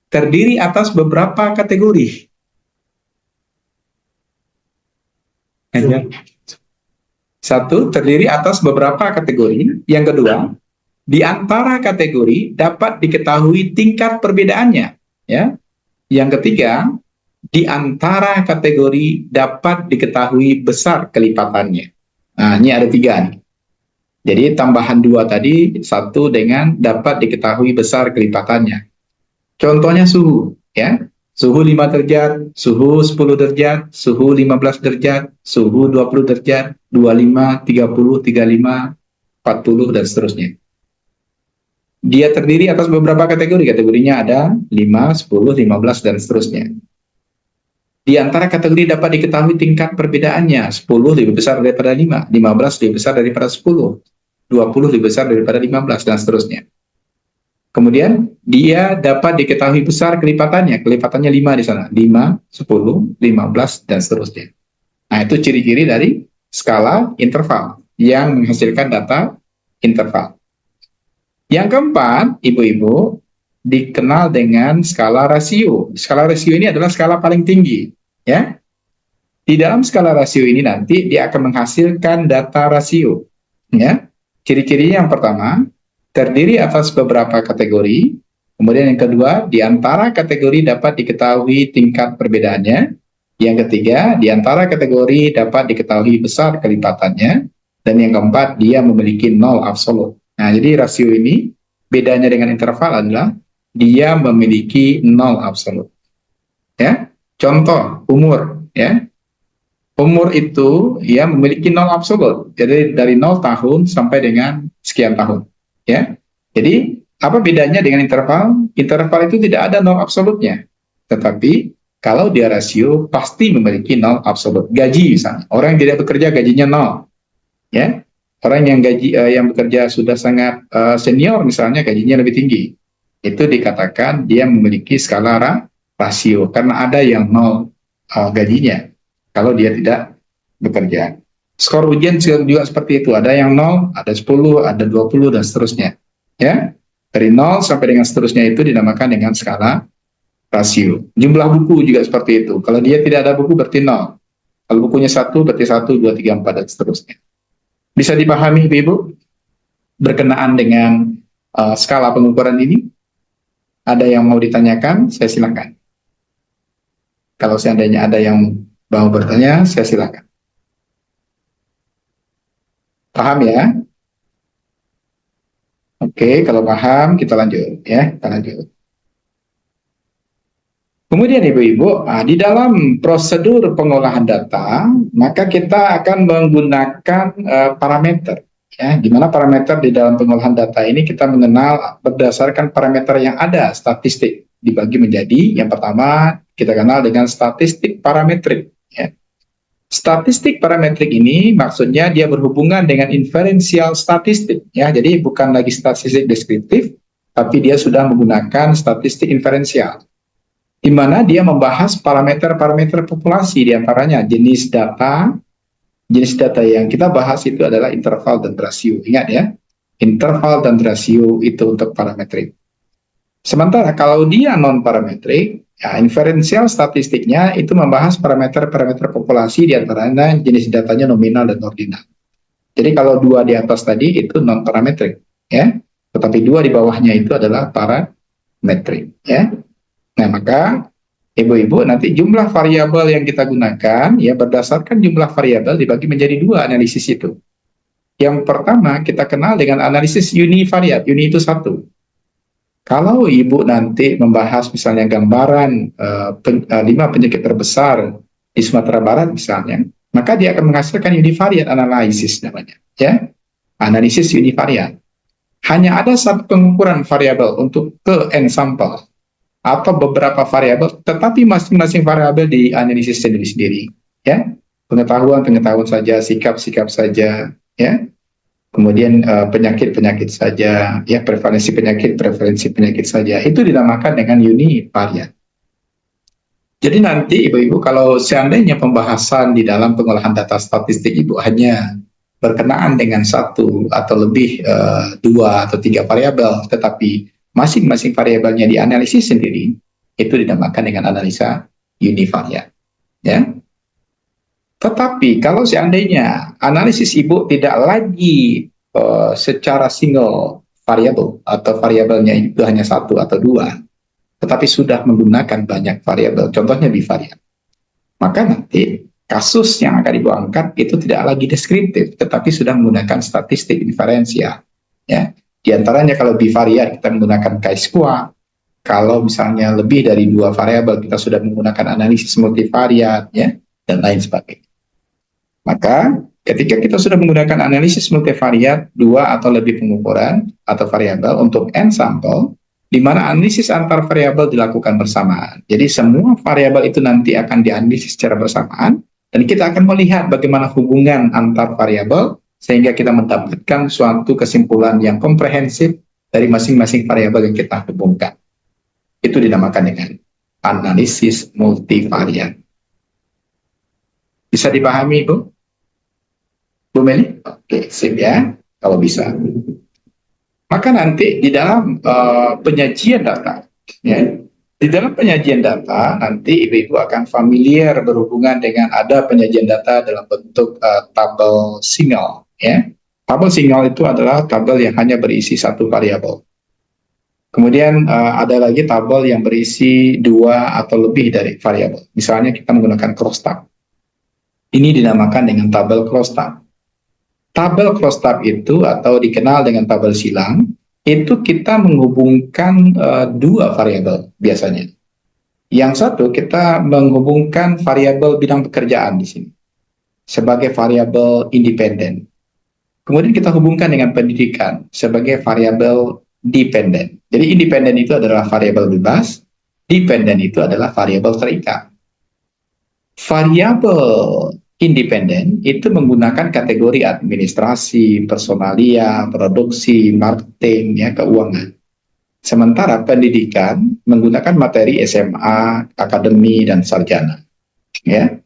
terdiri atas beberapa kategori. Satu, terdiri atas beberapa kategori. Yang kedua, di antara kategori dapat diketahui tingkat perbedaannya. Ya. Yang ketiga, di antara kategori dapat diketahui besar kelipatannya. Nah, ini ada tiga nih. Jadi tambahan dua tadi, satu dengan dapat diketahui besar kelipatannya. Contohnya suhu, ya. Suhu 5 derajat, suhu 10 derajat, suhu 15 derajat, suhu 20 derajat, 25, 30, 35, 40, dan seterusnya. Dia terdiri atas beberapa kategori. Kategorinya ada 5, 10, 15, dan seterusnya. Di antara kategori dapat diketahui tingkat perbedaannya. 10 lebih besar daripada 5, 15 lebih besar daripada 10, 20 lebih besar daripada 15, dan seterusnya. Kemudian dia dapat diketahui besar kelipatannya. Kelipatannya 5 di sana. 5, 10, 15, dan seterusnya. Nah, itu ciri-ciri dari skala interval yang menghasilkan data interval. Yang keempat, ibu-ibu, dikenal dengan skala rasio. Skala rasio ini adalah skala paling tinggi, ya. Di dalam skala rasio ini nanti dia akan menghasilkan data rasio, ya. Ciri-cirinya yang pertama, terdiri atas beberapa kategori. Kemudian yang kedua, di antara kategori dapat diketahui tingkat perbedaannya. Yang ketiga, di antara kategori dapat diketahui besar kelipatannya. Dan yang keempat, dia memiliki nol absolut. Nah, jadi rasio ini bedanya dengan interval adalah dia memiliki nol absolut. Ya, contoh umur, ya. Umur itu ya memiliki nol absolut. Jadi dari 0 tahun sampai dengan sekian tahun. Ya, jadi apa bedanya dengan interval? Interval itu tidak ada nol absolutnya, tetapi kalau dia rasio pasti memiliki nol absolut. Gaji misalnya, orang yang tidak bekerja gajinya nol, ya. Orang yang yang bekerja sudah sangat senior misalnya gajinya lebih tinggi, itu dikatakan dia memiliki skala rasio karena ada yang nol gajinya kalau dia tidak bekerja. Skor ujian juga seperti itu, ada yang 0, ada 10, ada 20, dan seterusnya. Ya, dari 0 sampai dengan seterusnya itu dinamakan dengan skala rasio. Jumlah buku juga seperti itu. Kalau dia tidak ada buku berarti 0. Kalau bukunya 1 berarti 1, 2, 3, 4, dan seterusnya. Bisa dipahami Ibu? Berkenaan dengan skala pengukuran ini? Ada yang mau ditanyakan? Saya silakan. Kalau seandainya ada yang mau bertanya, saya silakan. Paham ya? Oke, kalau paham kita lanjut ya, kita lanjut. Kemudian Ibu-Ibu, di dalam prosedur pengolahan data, maka kita akan menggunakan parameter. Ya, di mana parameter di dalam pengolahan data ini kita mengenal berdasarkan parameter yang ada, statistik. Dibagi menjadi, yang pertama kita kenal dengan statistik parametrik. Ya. Statistik parametrik ini maksudnya dia berhubungan dengan inferensial statistik. Ya, jadi bukan lagi statistik deskriptif, tapi dia sudah menggunakan statistik inferensial, di mana dia membahas parameter-parameter populasi, diantaranya jenis data yang kita bahas itu adalah interval dan rasio. Ingat ya, interval dan rasio itu untuk parametrik. Sementara kalau dia non-parametrik, ya, inferensial statistiknya itu membahas parameter-parameter populasi, diantaranya jenis datanya nominal dan ordinal. Jadi kalau dua di atas tadi itu non-parametrik, ya, tetapi dua di bawahnya itu adalah parametrik, ya. Nah, maka Ibu-Ibu nanti jumlah variabel yang kita gunakan ya berdasarkan jumlah variabel dibagi menjadi dua analisis itu. Yang pertama kita kenal dengan analisis univariat. Uni itu satu. Kalau Ibu nanti membahas misalnya gambaran 5 penyakit terbesar di Sumatera Barat misalnya, maka dia akan menghasilkan univariate analysis namanya, ya. Analisis univariat. Hanya ada satu pengukuran variabel untuk ke n sampel atau beberapa variabel, tetapi masing-masing variabel dianalisis sendiri-sendiri, ya. Pengetahuan saja, sikap saja, ya. Kemudian penyakit saja, ya, prevalensi penyakit saja. Itu dinamakan dengan univariat. Jadi nanti Ibu-Ibu kalau seandainya pembahasan di dalam pengolahan data statistik Ibu hanya berkenaan dengan satu atau lebih 2 atau 3 variabel, tetapi masing-masing variabelnya dianalisis sendiri, itu dinamakan dengan analisa univariat, ya. Tetapi kalau seandainya analisis Ibu tidak lagi secara single variabel atau variabelnya itu hanya 1 atau 2, tetapi sudah menggunakan banyak variabel, contohnya bivariat, maka nanti kasus yang akan Ibu angkat itu tidak lagi deskriptif, tetapi sudah menggunakan statistik inferensial, ya. Di antaranya kalau bivariat kita menggunakan chi-square, kalau misalnya lebih dari 2 variabel kita sudah menggunakan analisis multivariat, ya, dan lain sebagainya. Maka ketika kita sudah menggunakan analisis multivariat 2 atau lebih pengukuran atau variabel untuk n sampel, di mana analisis antar variabel dilakukan bersamaan. Jadi semua variabel itu nanti akan dianalisis secara bersamaan, dan kita akan melihat bagaimana hubungan antar variabel sehingga kita mendapatkan suatu kesimpulan yang komprehensif dari masing-masing variabel yang kita hubungkan. Itu dinamakan dengan analisis multivariat. Bisa dipahami, Bu? Bu Meli? Oke, sip ya, kalau bisa. Maka nanti di dalam penyajian data, ya, di dalam penyajian data nanti Ibu-Ibu akan familiar berhubungan dengan ada penyajian data dalam bentuk tabel single, ya. Tabel single itu adalah tabel yang hanya berisi satu variabel. Kemudian ada lagi tabel yang berisi 2 atau lebih dari variabel. Misalnya kita menggunakan crosstab. Ini dinamakan dengan tabel crosstab. Tabel crosstab itu atau dikenal dengan tabel silang, itu kita menghubungkan 2 variabel biasanya. Yang satu kita menghubungkan variabel bidang pekerjaan di sini sebagai variabel independen. Kemudian kita hubungkan dengan pendidikan sebagai variabel dependen. Jadi independen itu adalah variabel bebas, dependen itu adalah variabel terikat. Variabel independen itu menggunakan kategori administrasi, personalia, produksi, marketing, ya, keuangan. Sementara pendidikan menggunakan materi SMA, akademi, dan sarjana. Ya.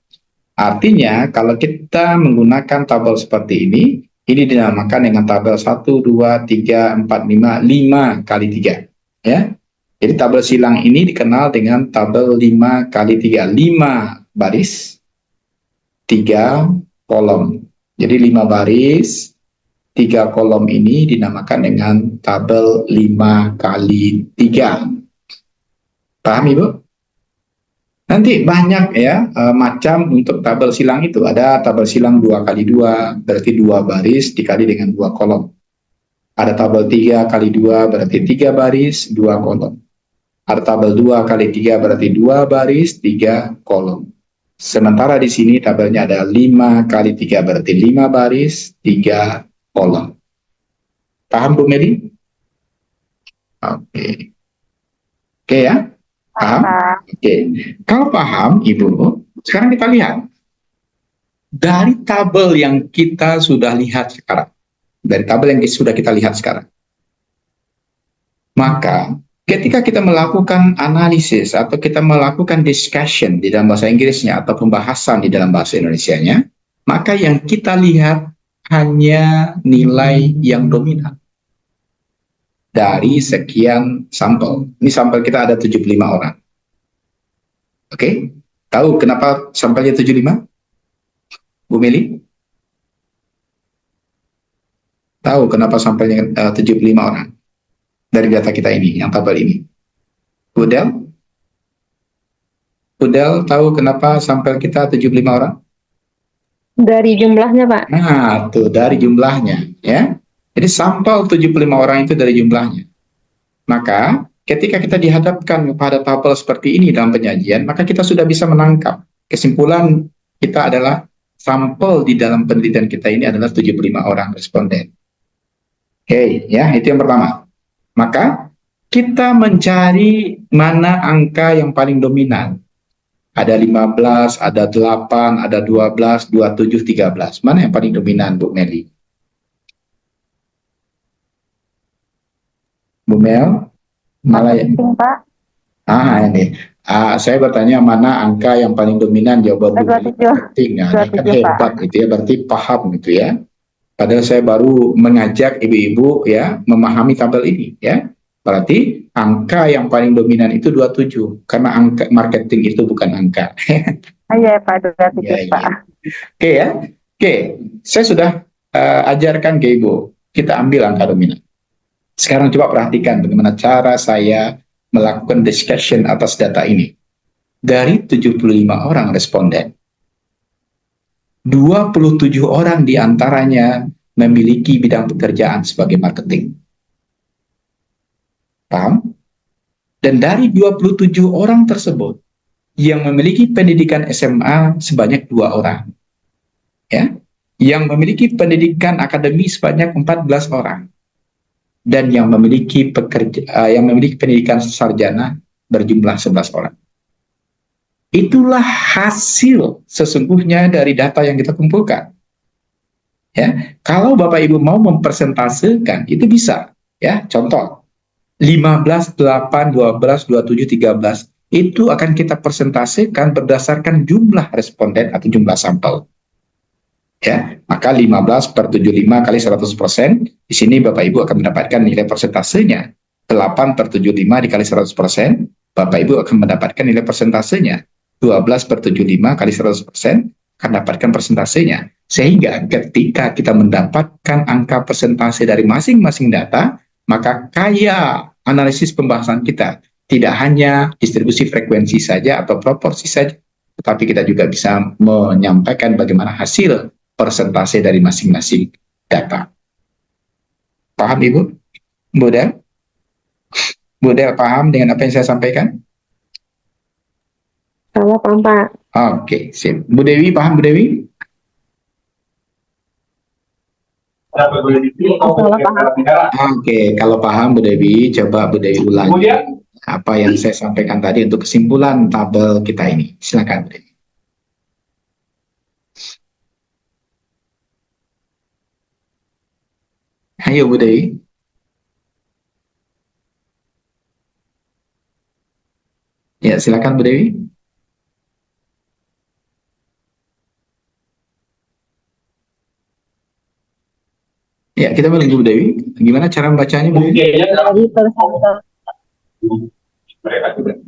Artinya kalau kita menggunakan tabel seperti ini dinamakan dengan tabel 1, 2, 3, 4, 5, 5 kali 3. Ya. Jadi tabel silang ini dikenal dengan tabel 5 kali 3, 5 baris, 3 kolom. Jadi 5 baris, 3 kolom ini dinamakan dengan tabel 5 kali 3. Paham Ibu? Nanti banyak ya macam untuk tabel silang itu. Ada tabel silang 2 kali 2, berarti 2 baris dikali dengan 2 kolom. Ada tabel 3 kali 2, berarti 3 baris, 2 kolom. Ada tabel 2 kali 3, berarti 2 baris, 3 kolom. Sementara di sini tabelnya ada 5 kali 3, berarti 5 baris, 3 kolom. Paham Bu Meli? Oke. Oke ya? Paham? Pak. Oke. Kalau paham Ibu, sekarang kita lihat. Dari tabel yang kita sudah lihat sekarang. Dari tabel yang sudah kita lihat sekarang. Maka ketika kita melakukan analisis atau kita melakukan discussion di dalam bahasa Inggrisnya atau pembahasan di dalam bahasa Indonesianya, maka yang kita lihat hanya nilai yang dominan dari sekian sampel. Ini sampel kita ada 75 orang. Oke? Tahu kenapa sampelnya 75? Bu Meli? Tahu kenapa sampelnya 75 orang? Dari data kita ini, yang tabel ini. Budel? Budel tahu kenapa sampel kita 75 orang? Dari jumlahnya, Pak. Nah, tuh dari jumlahnya, ya. Jadi sampel 75 orang itu dari jumlahnya. Maka, ketika kita dihadapkan kepada tabel seperti ini dalam penyajian, maka kita sudah bisa menangkap. Kesimpulan kita adalah sampel di dalam penelitian kita ini adalah 75 orang responden. Oke, ya, itu yang pertama. Maka, kita mencari mana angka yang paling dominan. Ada 15, ada 8, ada 12, 27, 13. Mana yang paling dominan, Bu Meli? Bu Mel? Malah ya. Marketing, Pak. Ini. Saya bertanya mana angka yang paling dominan, jawaban Bu Meli. 27. Marketing. Nah, ini kan 27, hebat Pak. gitu ya, berarti paham gitu ya. Padahal saya baru mengajak ibu-ibu ya memahami tabel ini ya. Berarti angka yang paling dominan itu 27 karena angka marketing itu bukan angka. Iya, Pak. 27, Ya, Pak. ya. Oke ya. Oke, saya sudah ajarkan ke ibu. Kita ambil angka dominan. Sekarang coba perhatikan bagaimana cara saya melakukan discussion atas data ini. Dari 75 orang responden, 27 orang diantaranya memiliki bidang pekerjaan sebagai marketing. Paham? Dan dari 27 orang tersebut, yang memiliki pendidikan SMA sebanyak 2 orang. Ya, yang memiliki pendidikan akademi sebanyak 14 orang. Dan yang memiliki pendidikan sarjana berjumlah 11 orang. Itulah hasil sesungguhnya dari data yang kita kumpulkan. Ya, kalau Bapak Ibu mau mempresentasekan itu bisa, ya. Contoh 15, 8, 12, 27, 13 itu akan kita presentasikan berdasarkan jumlah responden atau jumlah sampel. Ya, maka 15 per 75 kali 100%, di sini Bapak Ibu akan mendapatkan nilai persentasenya. 8 per 75 dikali 100%, Bapak Ibu akan mendapatkan nilai persentasenya. 12 per 75 kali 100% akan dapatkan persentasenya. Sehingga ketika kita mendapatkan angka persentase dari masing-masing data, maka kaya analisis pembahasan kita. Tidak hanya distribusi frekuensi saja atau proporsi saja, tetapi kita juga bisa menyampaikan bagaimana hasil persentase dari masing-masing data. Paham Ibu? Budel? Budel paham dengan apa yang saya sampaikan? Kalau paham, Pak. Oke, sip. Bu Dewi paham, Bu Dewi? Oke, kalau paham Bu Dewi, coba Bu Dewi ulangi Kemudian, apa yang saya sampaikan tadi untuk kesimpulan tabel kita ini. Silakan Bu Dewi. Ayo Bu Dewi. Ya, silakan Bu Dewi. Ya, kita menunggu Bu Dewi. Gimana cara membacanya Bu Dewi?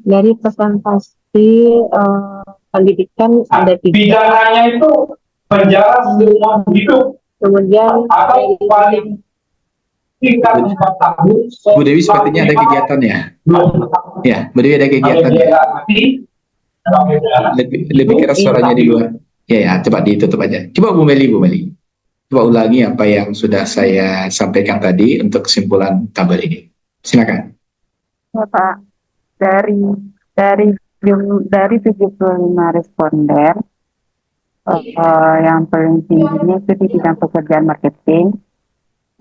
Dari presentasi pendidikan ada 3. Bidangannya itu penjara seumur hidup. Kemudian atau paling tingkat 4 tahun. Bu Dewi sepertinya ada kegiatan ya? Ya, Bu Dewi ada kegiatan ya? Lebih keras suaranya di luar. Ya, ya, coba ditutup aja. Coba Bu Meli. Coba ulangi apa yang sudah saya sampaikan tadi untuk kesimpulan tabel ini. Silakan. ya Pak, dari dari 75 responden, yang paling tingginya itu di bidang pekerjaan marketing,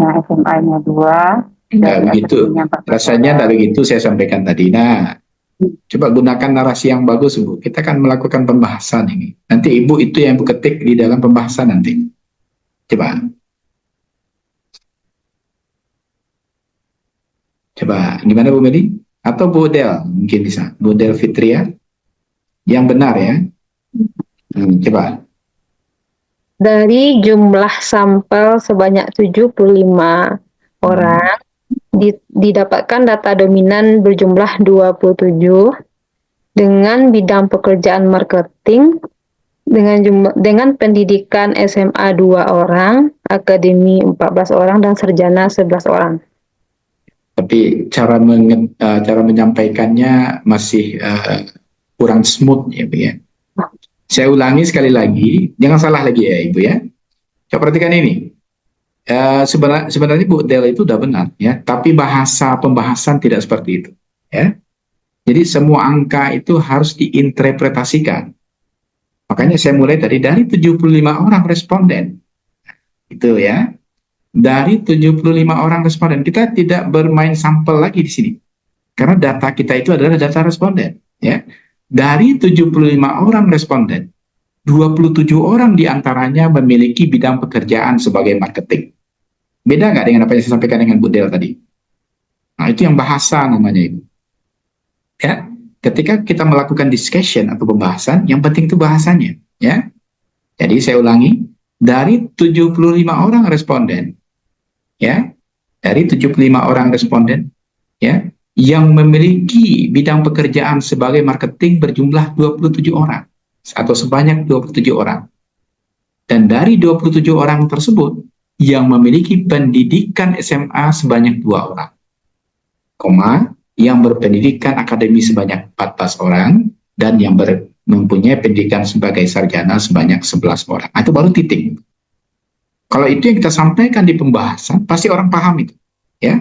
yang SMA-nya 2, Nggak dari begitu. SME-nya 14 Rasanya orang. nggak begitu saya sampaikan tadi. Nah, coba gunakan narasi yang bagus, Bu. Kita akan melakukan pembahasan ini. Nanti Ibu itu yang Ibu ketik di dalam pembahasan nanti. Coba. Coba, gimana Bu Meli? Atau Bu Del, mungkin bisa. Bu Del Fitria. Yang benar ya. Coba. Dari jumlah sampel sebanyak 75 orang, didapatkan data dominan berjumlah 27 dengan bidang pekerjaan marketing dengan pendidikan SMA 2 orang, akademi 14 orang, dan sarjana 11 orang. Tapi cara menyampaikannya masih kurang smooth ya, Bu ya. Saya ulangi sekali lagi, jangan salah lagi ya Ibu ya. Coba perhatikan ini. Sebenarnya Bu Del itu udah benar ya, tapi bahasa pembahasan tidak seperti itu ya. Jadi semua angka itu harus diinterpretasikan. Makanya saya mulai dari 75 orang responden. Itu ya. Dari 75 orang responden, kita tidak bermain sampel lagi di sini. Karena data kita itu adalah data responden ya. Dari 75 orang responden, 27 orang diantaranya memiliki bidang pekerjaan sebagai marketing. Beda nggak dengan apa yang saya sampaikan dengan Bu Del tadi? Nah, itu yang bahasa namanya Ibu. Ya, ketika kita melakukan discussion atau pembahasan, yang penting itu bahasanya. Ya. Jadi saya ulangi, dari 75 orang responden, ya, dari 75 orang responden, ya, yang memiliki bidang pekerjaan sebagai marketing berjumlah 27 orang atau sebanyak 27 orang. Dan dari 27 orang tersebut yang memiliki pendidikan SMA sebanyak 2 orang, yang berpendidikan akademi sebanyak 14 orang, dan yang mempunyai pendidikan sebagai sarjana sebanyak 11 orang. Itu baru titik. Kalau itu yang kita sampaikan di pembahasan, pasti orang paham itu, ya.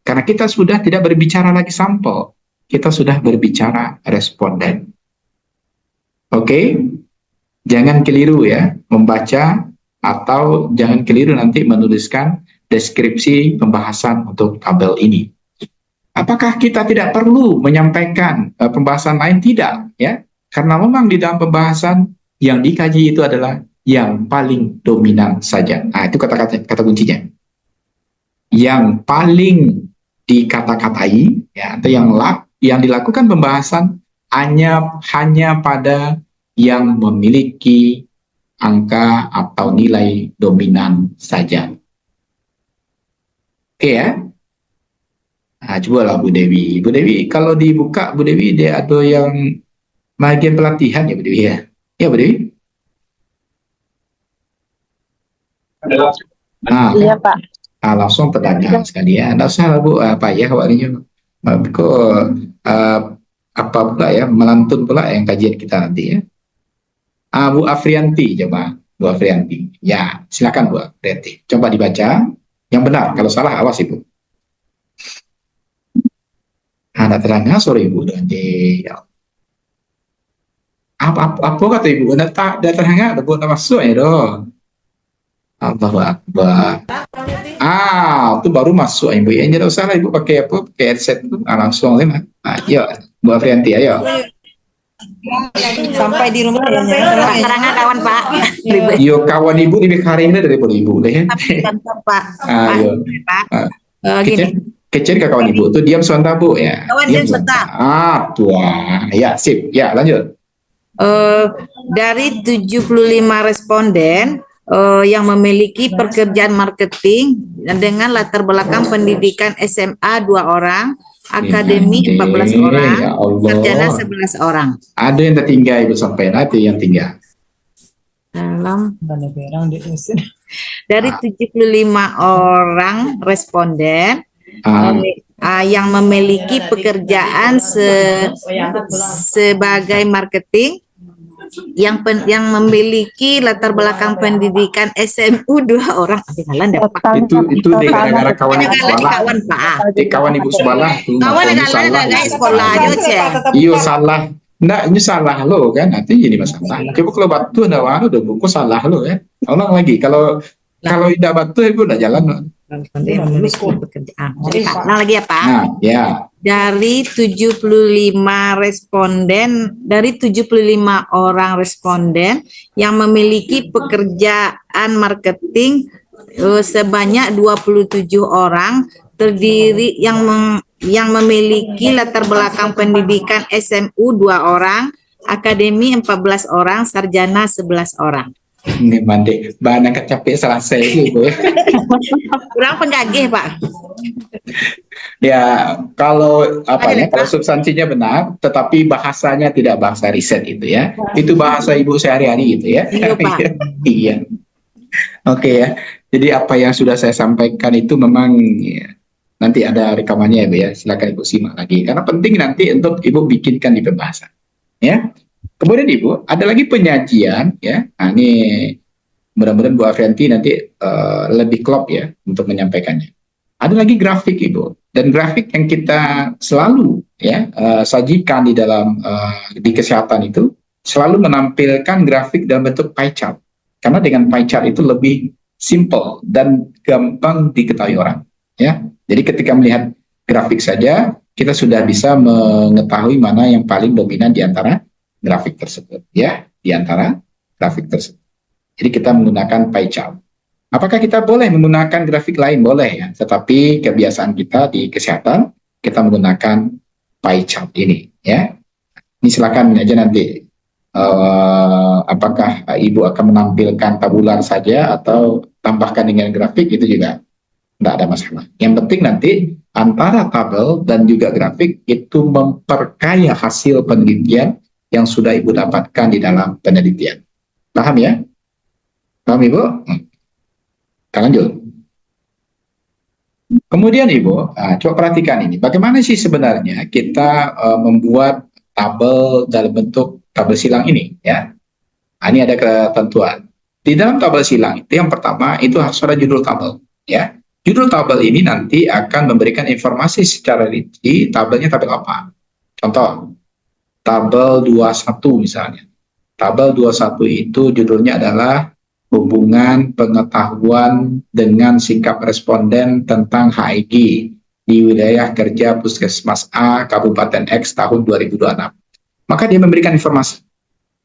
Karena kita sudah tidak berbicara lagi sampel, kita sudah berbicara responden. Oke, jangan keliru ya membaca, atau jangan keliru nanti menuliskan deskripsi pembahasan untuk tabel ini. Apakah kita tidak perlu menyampaikan pembahasan lain? Tidak, ya. Karena memang di dalam pembahasan yang dikaji itu adalah yang paling dominan saja. Nah, itu kata kuncinya. Yang paling dikata-katai, ya, atau yang dilakukan pembahasan hanya pada yang memiliki angka atau nilai dominan saja. Oke ya. Nah, cobalah Bu Dewi. Bu Dewi, kalau dibuka Bu Dewi, dia ada yang bagian pelatihan ya Bu Dewi ya. Ya Bu Dewi. Nah, Iya Pak. langsung pertanyaan sekali ya. Nggak usah Bu, apa ya awalnya. Kok apa pula ya, melantun pula yang kajian kita nanti ya. Bu Afrianti, coba Bu Afrianti. Ya, silakan Bu Afrianti. Coba dibaca yang benar. Kalau salah awas Ibu. Ada terangnya sore Ibu nanti. Apa kata Ibu? Ada terangnya, ada buat masuk ya dong. Allahu Akbar. Itu baru masuk Ibu. Ya, tidak usah lah Ibu pakai apa? Pakai headset itu langsung ya. Yuk, Bu Afrianti, ayo. Sampai di rumah ya. Terangnya kawan Pak. Yo kawan Ibu lebih karirnya daripada Ibu deh. Pak. Ayo. Kecil ke kawan Ibu tuh diam sebentar Bu ya. Kawan diam sebentar. Tuah. Ya, sip. Ya, lanjut. Dari 75 responden yang memiliki pekerjaan marketing dengan latar belakang pendidikan SMA 2 orang, akademi 14 orang, ya Allah. sarjana 11 orang. Ada yang tertinggal Ibu sampai nanti yang tinggal. dalam Ada berang di sini. dari 75 orang responden Ah, yang memiliki pekerjaan sebagai marketing yang memiliki latar belakang pendidikan SMU 2 orang. Ketinggalan deh, Pak. itu deh gara-gara kawan ibu Ketinggalan sekolah. kawan, Pak. Kawan ibu sekolah tuh Kawan makanya ketinggalan salah. agak sekolah aja, Cek. Iyo salah. Nggak, ini salah lo kan, nanti jadi masalah. Coba kalau batu udah waru udah buku salah lo ya. Ulang lagi. Kalau tidak batu ibu udah jalan. Yang memiliki pekerjaan. Jadi, Pak, ulang lagi ya, Pak. Nah, ya. Dari 75 responden, dari 75 orang responden yang memiliki pekerjaan marketing sebanyak 27 orang terdiri yang memiliki latar belakang pendidikan SMU 2 orang, akademi 14 orang, sarjana 11 orang. Ini mandek. Bahan yang kecapek selesai ibu ya. Kurang penggagih, Pak. Ya, kalau apa ya, Ada, kalau Pak. substansinya benar, tetapi bahasanya tidak bahasa riset itu ya. Itu bahasa ibu sehari-hari gitu ya. Iya, Pak. Iya. Oke ya. Jadi apa yang sudah saya sampaikan itu memang ya, nanti ada rekamannya ya, Bu ya. Silakan ibu simak lagi. Karena penting nanti untuk ibu bikinkan di pembahasan. Ya. Kemudian ibu ada lagi penyajian ya. Nah, ini mudah-mudahan Bu Avianti nanti lebih klop ya untuk menyampaikannya. Ada lagi grafik ibu, dan grafik yang kita selalu ya sajikan di dalam di kesehatan itu selalu menampilkan grafik dalam bentuk pie chart, karena dengan pie chart itu lebih simple dan gampang diketahui orang ya. Jadi ketika melihat grafik saja kita sudah bisa mengetahui mana yang paling dominan di antara grafik tersebut ya, di antara grafik tersebut. Jadi kita menggunakan pie chart. Apakah kita boleh menggunakan grafik lain? Boleh ya, tetapi kebiasaan kita di kesehatan, kita menggunakan pie chart ini ya. Ini silakan aja nanti, apakah Ibu akan menampilkan tabular saja atau tambahkan dengan grafik, itu juga tidak ada masalah. Yang penting nanti antara tabel dan juga grafik itu memperkaya hasil penelitian yang sudah Ibu dapatkan di dalam penelitian. Paham ya? Paham Ibu? Kita lanjut. Kemudian Ibu, coba perhatikan ini. Bagaimana sih sebenarnya kita membuat tabel dalam bentuk tabel silang ini ya? Nah, ini ada ketentuan. Di dalam tabel silang itu yang pertama itu harus ada judul tabel ya. Judul tabel ini nanti akan memberikan informasi secara rinci tabelnya tabel apa. Contoh, tabel 21 misalnya. Tabel 21 itu judulnya adalah hubungan pengetahuan dengan sikap responden tentang HIG di wilayah kerja Puskesmas A Kabupaten X tahun 2026. Maka dia memberikan informasi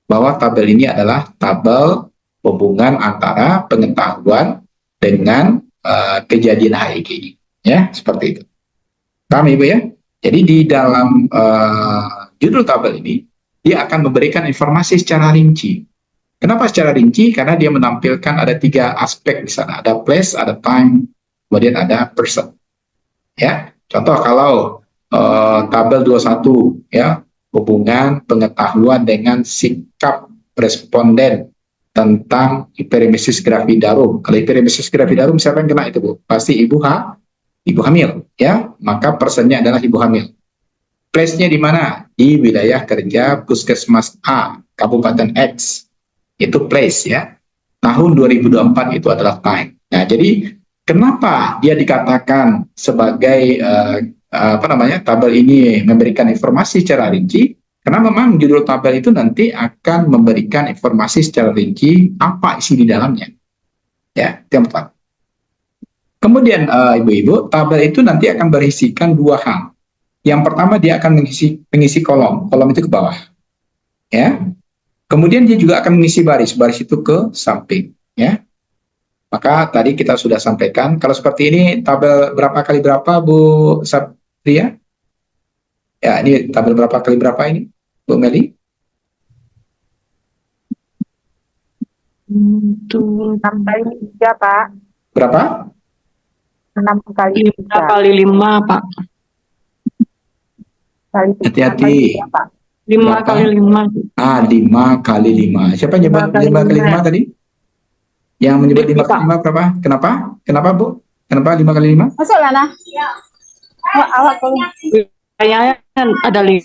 bahwa tabel ini adalah tabel hubungan antara pengetahuan dengan kejadian HIG. Ya, seperti itu. Paham Ibu ya? Jadi di dalam judul tabel ini dia akan memberikan informasi secara rinci. Kenapa secara rinci? Karena dia menampilkan ada 3 aspek di sana. Ada place, ada time, kemudian ada person. Ya, contoh kalau tabel 21 ya, hubungan pengetahuan dengan sikap responden tentang hiperemesis gravidarum. Kalau hiperemesis gravidarum siapa yang kena itu Bu? Pasti ibu hamil ya, maka personnya adalah ibu hamil. Place-nya di mana? Di wilayah kerja Puskesmas A Kabupaten X. Itu place ya. Tahun 2024 itu adalah time. Nah, jadi kenapa dia dikatakan sebagai tabel ini memberikan informasi secara rinci? Karena memang judul tabel itu nanti akan memberikan informasi secara rinci apa isi di dalamnya. Ya, itu yang pertama. Kemudian ibu-ibu, tabel itu nanti akan berisikan 2 hal. Yang pertama dia akan mengisi kolom itu ke bawah. Ya. Kemudian dia juga akan mengisi baris itu ke samping, ya. Maka tadi kita sudah sampaikan, kalau seperti ini tabel berapa kali berapa Bu Satria? Ya, ini tabel berapa kali berapa ini, Bu Meli? 6 kali 3, Pak. Berapa? 6 kali 3. 5 kali 5, Pak. Kali 3 Hati-hati. kali 3, Pak. 5 Berapa? kali 5. 5 kali 5. Siapa nyebut 5 kali 5 tadi? Yang menyebut 5 kali 5 berapa? Kenapa? Kenapa, Bu? Kenapa 5 kali 5? Masuk lah, nah. Awak kalau Kayaknya ada 5,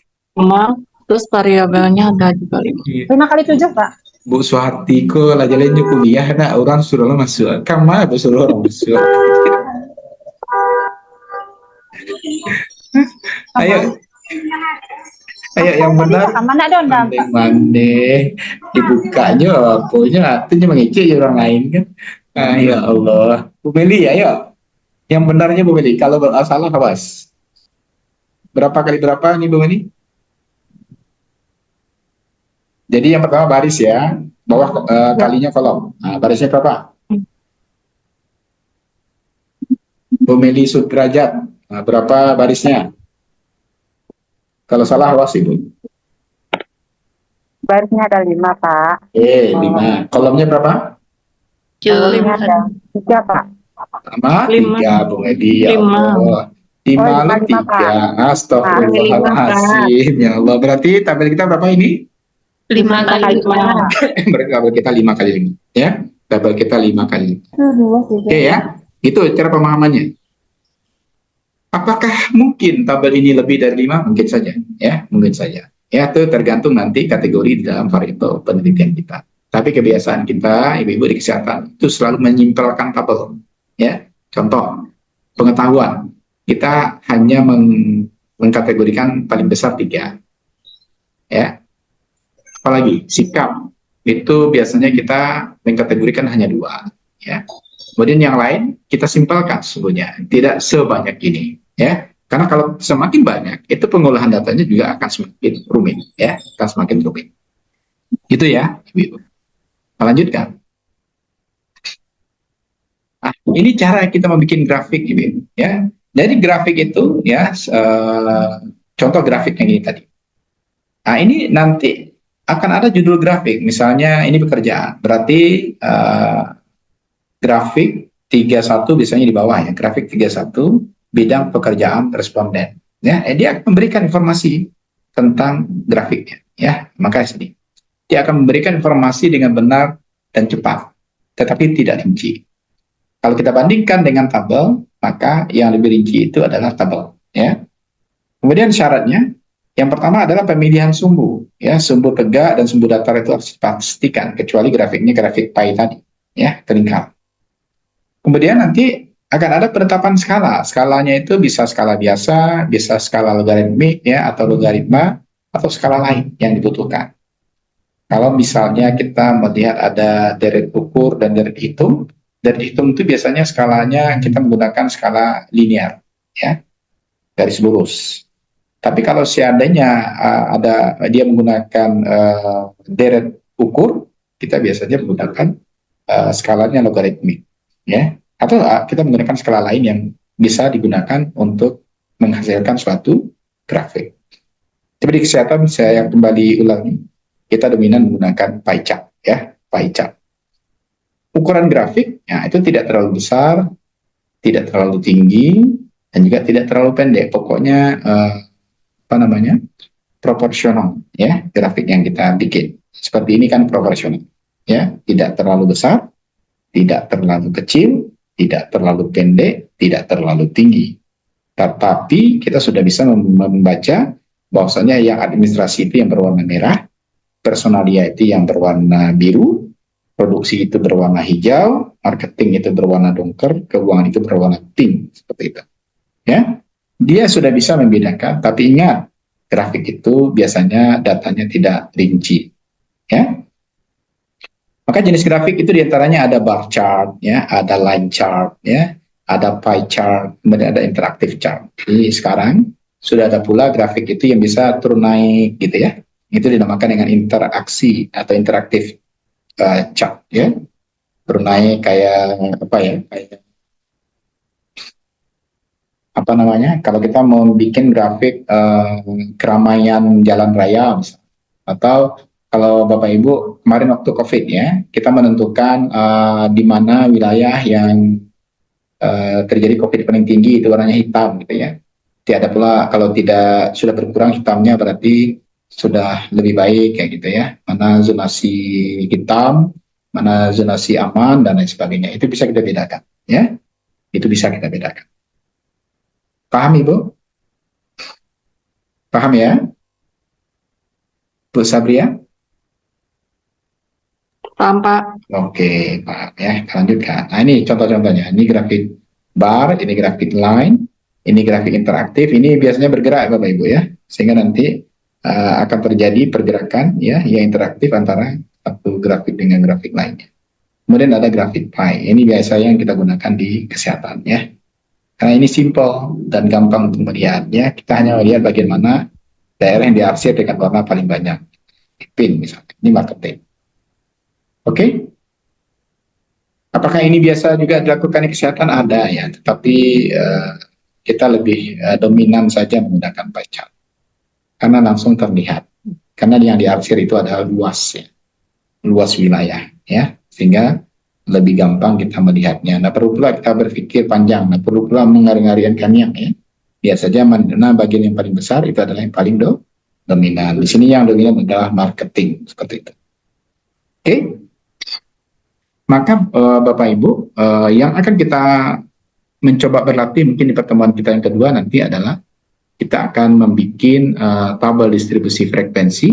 terus variabelnya ada juga 5. 5 kali 7, Pak. Bu Suhati ko lah jalannya kuliah nak orang suruh lah masuk. Kamu apa suruh orang masuk? Ayo. Ayo yang benar. Mana ada undang? Mande dibukanya punya artinya mengecek orang lain kan. Ya Allah. Bu Meli ayo. Yang benarnya Bu Meli. Kalau salah awas. Berapa kali berapa nih Bu Meli? Jadi yang pertama baris ya, bawah kalinya kolom. Nah, barisnya berapa? Bu Meli Sudrajat, nah, berapa barisnya? Kalau salah awas Ibu. Barisnya ada 5, Pak. 5. Kolomnya berapa? Kolomnya ada 3, Pak. Sama 3 Bu Meli. Ya 5. Allah. 5 lalu 3. Astagfirullahaladzim. Ya Allah. Berarti tabel kita berapa ini? 5 kali 5. Berarti tabel kita 5 kali 5. Ya. Tabel kita 5 kali 5. Oke ya. Itu cara pemahamannya. Apakah mungkin tabel ini lebih dari 5? Mungkin saja. Ya. Mungkin saja. Ya, itu tergantung nanti kategori di dalam variabel penelitian kita. Tapi kebiasaan kita, ibu-ibu di kesehatan, itu selalu menyimpelkan tabel. Ya. Contoh, pengetahuan. Kita hanya mengkategorikan paling besar 3. Ya. Apalagi sikap itu biasanya kita mengkategorikan hanya 2. Ya. Kemudian yang lain kita simpelkan sesungguhnya, tidak sebanyak ini. Ya. Karena kalau semakin banyak, itu pengolahan datanya juga akan semakin rumit. Ya. Akan semakin rumit. Itu ya, Ibu. Lanjutkan. Ini cara kita membuat grafik, Ibu. Ya. Jadi grafik itu, ya, contoh grafik yang ini tadi. Nah, ini nanti akan ada judul grafik, misalnya ini pekerjaan, berarti grafik 31 biasanya di bawah ya, grafik 31 bidang pekerjaan responden. Ya, dia akan memberikan informasi tentang grafiknya. Ya, maka sini dia akan memberikan informasi dengan benar dan cepat, tetapi tidak rinci. Kalau kita bandingkan dengan tabel, maka yang lebih rinci itu adalah tabel. Ya, kemudian syaratnya. Yang pertama adalah pemilihan sumbu, ya, sumbu tegak dan sumbu datar itu harus dipastikan, kecuali grafiknya grafik pie tadi, ya, terlingkar. Kemudian nanti akan ada penetapan skala, skalanya itu bisa skala biasa, bisa skala logaritmik, ya, atau logaritma, atau skala lain yang dibutuhkan. Kalau misalnya kita melihat ada deret ukur dan deret hitung itu biasanya skalanya kita menggunakan skala linear, ya, garis lurus. Tapi kalau seandainya dia menggunakan deret ukur, kita biasanya menggunakan skalanya logaritmik, ya. Atau kita menggunakan skala lain yang bisa digunakan untuk menghasilkan suatu grafik. Tapi di kesehatan saya kembali ulangi, kita dominan menggunakan pie chart, ya, pie chart. Ukuran grafik, ya, itu tidak terlalu besar, tidak terlalu tinggi, dan juga tidak terlalu pendek. Pokoknya proporsional, ya, grafik yang kita bikin seperti ini kan proporsional, ya, tidak terlalu besar, tidak terlalu kecil, tidak terlalu pendek, tidak terlalu tinggi, tetapi kita sudah bisa membaca bahwasanya yang administrasi itu yang berwarna merah, personalia itu yang berwarna biru, produksi itu berwarna hijau, marketing itu berwarna dongker, keuangan itu berwarna pink, seperti itu, ya. Dia sudah bisa membedakan, tapi ingat, grafik itu biasanya datanya tidak rinci. Ya. Maka jenis grafik itu diantaranya ada bar chart, ya, ada line chart, ya, ada pie chart, kemudian ada interactive chart. Jadi sekarang sudah ada pula grafik itu yang bisa turun naik, gitu ya. Itu dinamakan dengan interaksi atau interactive chart, ya. Turun naik kayak apa ya? Kayak apa namanya, kalau kita mau bikin grafik keramaian jalan raya misalnya. Atau kalau Bapak Ibu kemarin waktu COVID, ya, kita menentukan di mana wilayah yang terjadi COVID paling tinggi itu warnanya hitam, gitu ya. Tidak pula kalau tidak sudah berkurang hitamnya berarti sudah lebih baik kayak gitu ya. Mana zonasi hitam, mana zonasi aman dan lain sebagainya. Itu bisa kita bedakan ya. Itu bisa kita bedakan. Paham Ibu? Paham ya? Bu Sabria? Paham, Pak. Oke, paham ya. Kita lanjutkan. Nah, ini contoh-contohnya. Ini grafik bar, ini grafik line, ini grafik interaktif. Ini biasanya bergerak Bapak Ibu ya. Sehingga nanti akan terjadi pergerakan ya yang interaktif antara satu grafik dengan grafik lainnya. Kemudian ada grafik pie. Ini biasanya yang kita gunakan di kesehatan ya. Karena ini simple dan gampang untuk melihat ya. Kita hanya melihat bagaimana daerah yang diarsir dengan warna paling banyak. Pin misalnya. Ini marketing. Oke. Apakah ini biasa juga dilakukan di kesehatan? Ada ya. Tetapi kita lebih dominan saja menggunakan pie chart. Karena langsung terlihat. Karena yang diarsir itu adalah luas ya. Luas wilayah ya. Sehingga lebih gampang kita melihatnya. Nah, perlu pula kita berpikir panjang. Nah, perlu pula mengari-ngariankannya ya. Biasanya mana bagian yang paling besar itu adalah yang paling dominan. Di sini yang dominan adalah marketing seperti itu. Oke. Maka Bapak Ibu, yang akan kita mencoba berlatih mungkin di pertemuan kita yang kedua nanti adalah kita akan membuat tabel distribusi frekuensi,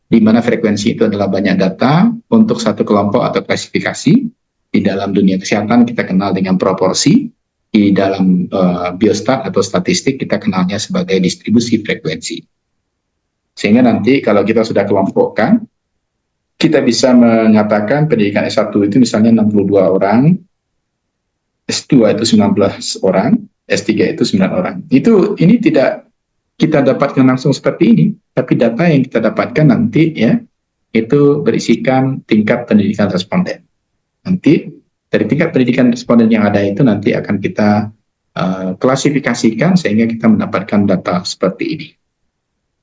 di mana frekuensi itu adalah banyak data untuk satu kelompok atau klasifikasi. Di dalam dunia kesehatan kita kenal dengan proporsi, di dalam biostat atau statistik kita kenalnya sebagai distribusi frekuensi. Sehingga nanti kalau kita sudah kelompokkan, kita bisa mengatakan pendidikan S1 itu misalnya 62 orang, S2 itu 19 orang, S3 itu 9 orang. Ini tidak kita dapatkan langsung seperti ini, tapi data yang kita dapatkan nanti ya, itu berisikan tingkat pendidikan responden. Nanti dari tingkat pendidikan responden yang ada itu nanti akan kita klasifikasikan sehingga kita mendapatkan data seperti ini.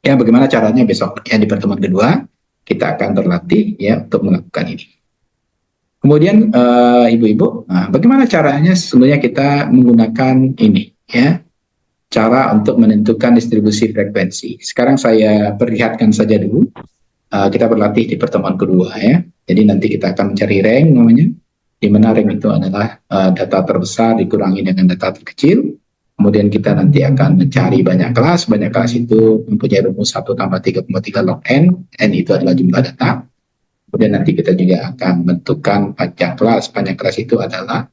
Ya, bagaimana caranya besok ya di pertemuan kedua kita akan berlatih ya untuk melakukan ini. Kemudian ibu-ibu, bagaimana caranya sebenarnya kita menggunakan ini ya, cara untuk menentukan distribusi frekuensi. Sekarang saya perlihatkan saja dulu. Kita berlatih di pertemuan kedua ya. Jadi nanti kita akan mencari rank namanya, di mana rank itu adalah data terbesar dikurangi dengan data terkecil. Kemudian kita nanti akan mencari banyak kelas itu mempunyai rumus 1 tambah 3,3 log N itu adalah jumlah data. Kemudian nanti kita juga akan menentukan panjang kelas itu adalah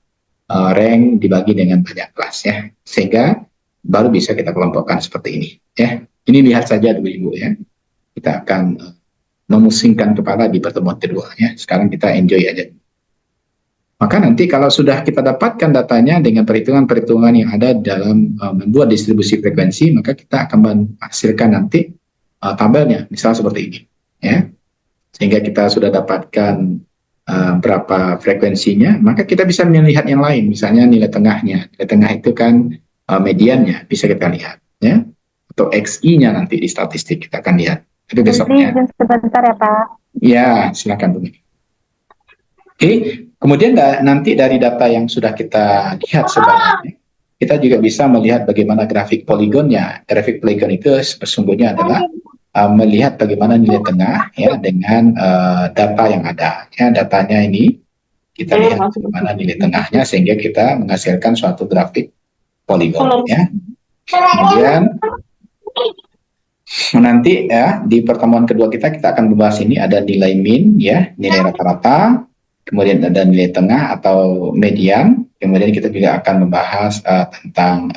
rank dibagi dengan banyak kelas ya. Sehingga baru bisa kita kelompokkan seperti ini ya. Ini lihat saja dulu Ibu ya. Kita akan memusingkan kepala di pertemuan kedua ya. Sekarang kita enjoy aja. Maka nanti kalau sudah kita dapatkan datanya dengan perhitungan-perhitungan yang ada dalam membuat distribusi frekuensi, maka kita akan menghasilkan nanti tabelnya, misalnya seperti ini, ya. Sehingga kita sudah dapatkan berapa frekuensinya, maka kita bisa melihat yang lain, misalnya nilai tengahnya. Nilai tengah itu kan mediannya bisa kita lihat, ya. Atau XI-nya nanti di statistik kita akan lihat. Itu besoknya. Sebentar ya Pak. Ya, silakan Bu. Oke. Kemudian nanti dari data yang sudah kita lihat sebenarnya, kita juga bisa melihat bagaimana grafik poligonnya. Grafik poligon itu sesungguhnya adalah melihat bagaimana nilai tengah ya dengan data yang ada. Ya, datanya ini kita lihat bagaimana nilai tengahnya sehingga kita menghasilkan suatu grafik poligon. Ya. Kemudian nanti ya di pertemuan kedua kita akan membahas ini ada nilai min ya, nilai rata-rata. Kemudian ada nilai tengah atau median. Kemudian kita juga akan membahas tentang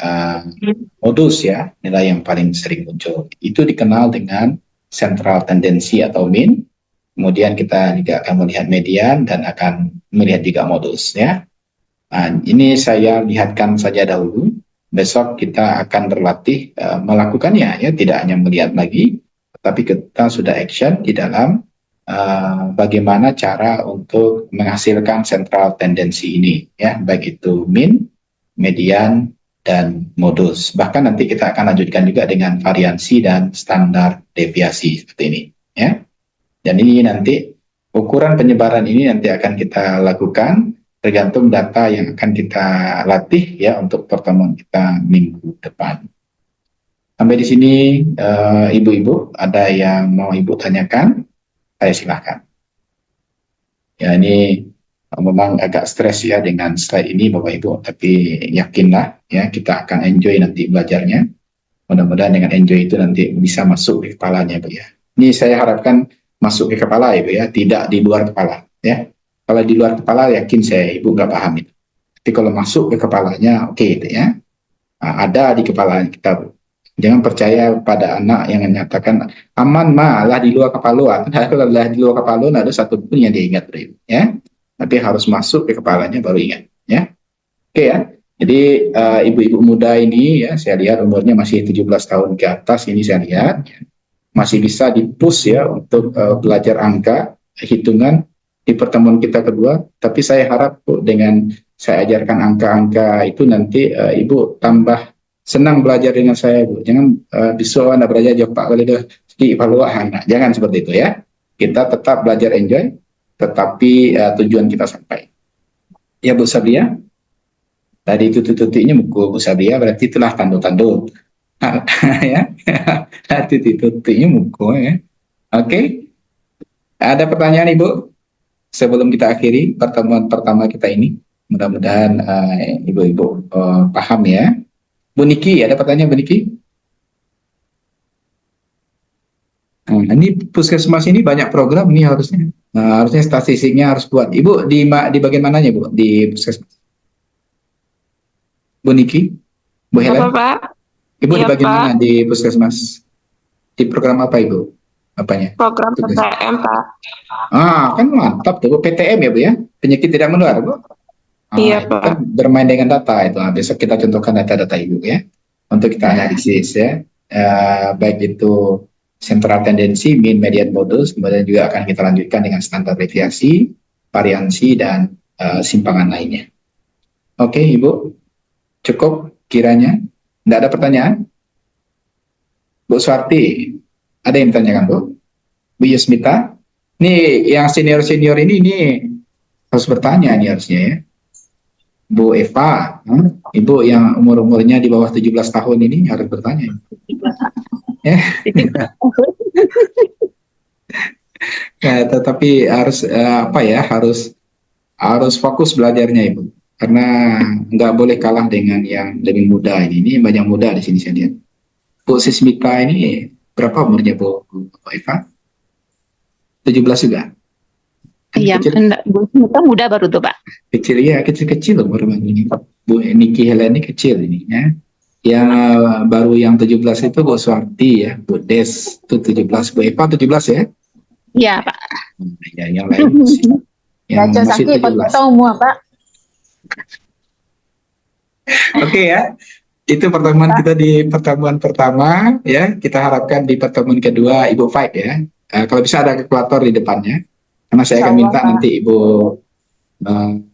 modus ya, nilai yang paling sering muncul. Itu dikenal dengan central tendency atau mean. Kemudian kita juga akan melihat median dan akan melihat juga modus ya. Nah, ini saya lihatkan saja dahulu. Besok kita akan berlatih melakukannya ya, tidak hanya melihat lagi, tapi kita sudah action di dalam bagaimana cara untuk menghasilkan central tendency ini ya, baik itu mean, median, dan modus. Bahkan nanti kita akan lanjutkan juga dengan variansi dan standar deviasi seperti ini ya. Dan ini nanti ukuran penyebaran ini nanti akan kita lakukan tergantung data yang akan kita latih ya untuk pertemuan kita minggu depan. Sampai di sini ibu-ibu ada yang mau ibu tanyakan? Saya silakan. Ya ini memang agak stres ya dengan slide ini Bapak Ibu, tapi yakinlah ya kita akan enjoy nanti belajarnya. Mudah-mudahan dengan enjoy itu nanti bisa masuk di kepalanya Bu ya. Ini saya harapkan masuk ke kepala Ibu ya, tidak di luar kepala ya. Kalau di luar kepala yakin saya Ibu nggak paham itu. Tapi kalau masuk ke kepalanya oke itu ya. Nah, ada di kepala kita Bu. Jangan percaya pada anak yang menyatakan aman malah di luar kepala. Kalau di luar kepala nggak ada satu pun yang dia ingat Ibu ya. Tapi harus masuk ke kepalanya baru ingat ya. Oke ya. Jadi ibu-ibu muda ini ya saya lihat umurnya masih 17 tahun ke atas ini saya lihat masih bisa di-push ya untuk belajar angka, hitungan di pertemuan kita kedua. Tapi saya harap Bu, dengan saya ajarkan angka-angka itu nanti Ibu tambah senang belajar dengan saya Bu. Jangan besok Anda belajar jawab Pak kalau udah sedikit valuahan. Nah, jangan seperti itu ya. Kita tetap belajar enjoy, tetapi tujuan kita sampai. Ya Bu Sabia, tadi itu tutupinya mukul Bu Sabia berarti itulah tanduk-tanduk. Ya, tutupinya mukul ya. Oke. Ada pertanyaan Ibu? Sebelum kita akhiri pertemuan pertama kita ini, mudah-mudahan ibu-ibu paham ya. Bu Niki, ada pertanyaan Bu Niki? Ini puskesmas ini banyak program nih harusnya. Harusnya statistiknya harus kuat. Ibu di bagian mananya Bu? Di puskesmas? Bu Niki? Bu Helen? Apa, Pak? Ibu di Iya, bagian Pak. mana di puskesmas? Di program apa Ibu? Apanya? Program Tugas. PTM, Pak. Kan mantap tuh Bu. PTM ya Bu ya? Penyakit tidak menular Bu? Iya, Itu Pak. kan bermain dengan data itu. Besok kita contohkan data-data Ibu ya. Untuk kita analisis ya. Baik itu sentral tendensi, mean, median, modus. Kemudian juga akan kita lanjutkan dengan standar deviasi, variansi, dan simpangan lainnya. Oke Ibu. Cukup kiranya. Tidak ada pertanyaan? Bu Suarti, ada yang ditanyakan Bu? Bu Yusmita? Nih yang senior-senior ini harus bertanya nih harusnya ya. Bu Eva, Ibu yang umur-umurnya di bawah 17 tahun ini harus bertanya. Ya. Nah, tetapi harus harus fokus belajarnya Ibu. Karena nggak boleh kalah dengan yang lebih muda ini. Ini banyak muda di sini saya lihat. Bu Sismita ini berapa umurnya Bu Eva? 17 juga? Iya, Bu Smita muda baru tuh, Pak. Kecil ya, kecil-kecil umur ini. Bu Niki Helen ini kecil ini ya. Yang baru yang 17 itu Bu Suarti ya, Bu Des itu 17, Bu Eva 17 ya? Iya, Pak. Ya, yang lain yang masih 17. Semua, Pak. Oke ya. Itu pertemuan kita di pertemuan pertama ya. Kita harapkan di pertemuan kedua Ibu Fight ya. Kalau bisa ada kalkulator di depannya. Karena saya akan minta nanti Ibu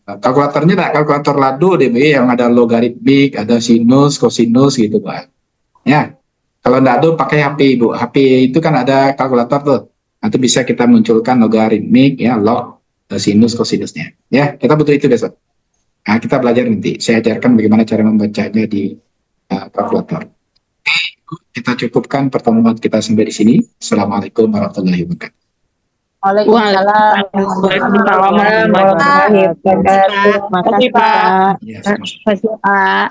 kalkulatornya tak kalkulator lado deh Bu, yang ada logaritmik, ada sinus, kosinus gitu Pak. Ya. Kalau enggak ada pakai HP Ibu. HP itu kan ada kalkulator tuh. Nanti bisa kita munculkan logaritmik ya, log, sinus, kosinusnya. Ya, kita butuh itu besok. Nah, kita belajar nanti. Saya ajarkan bagaimana cara membacanya di kalkulator. Oke, kita cukupkan pertemuan kita sampai di sini. Assalamualaikum warahmatullahi wabarakatuh. Waalaikumsalam warahmatullahi wabarakatuh. Terima kasih Pak. Ya, Terima kasih, Pak.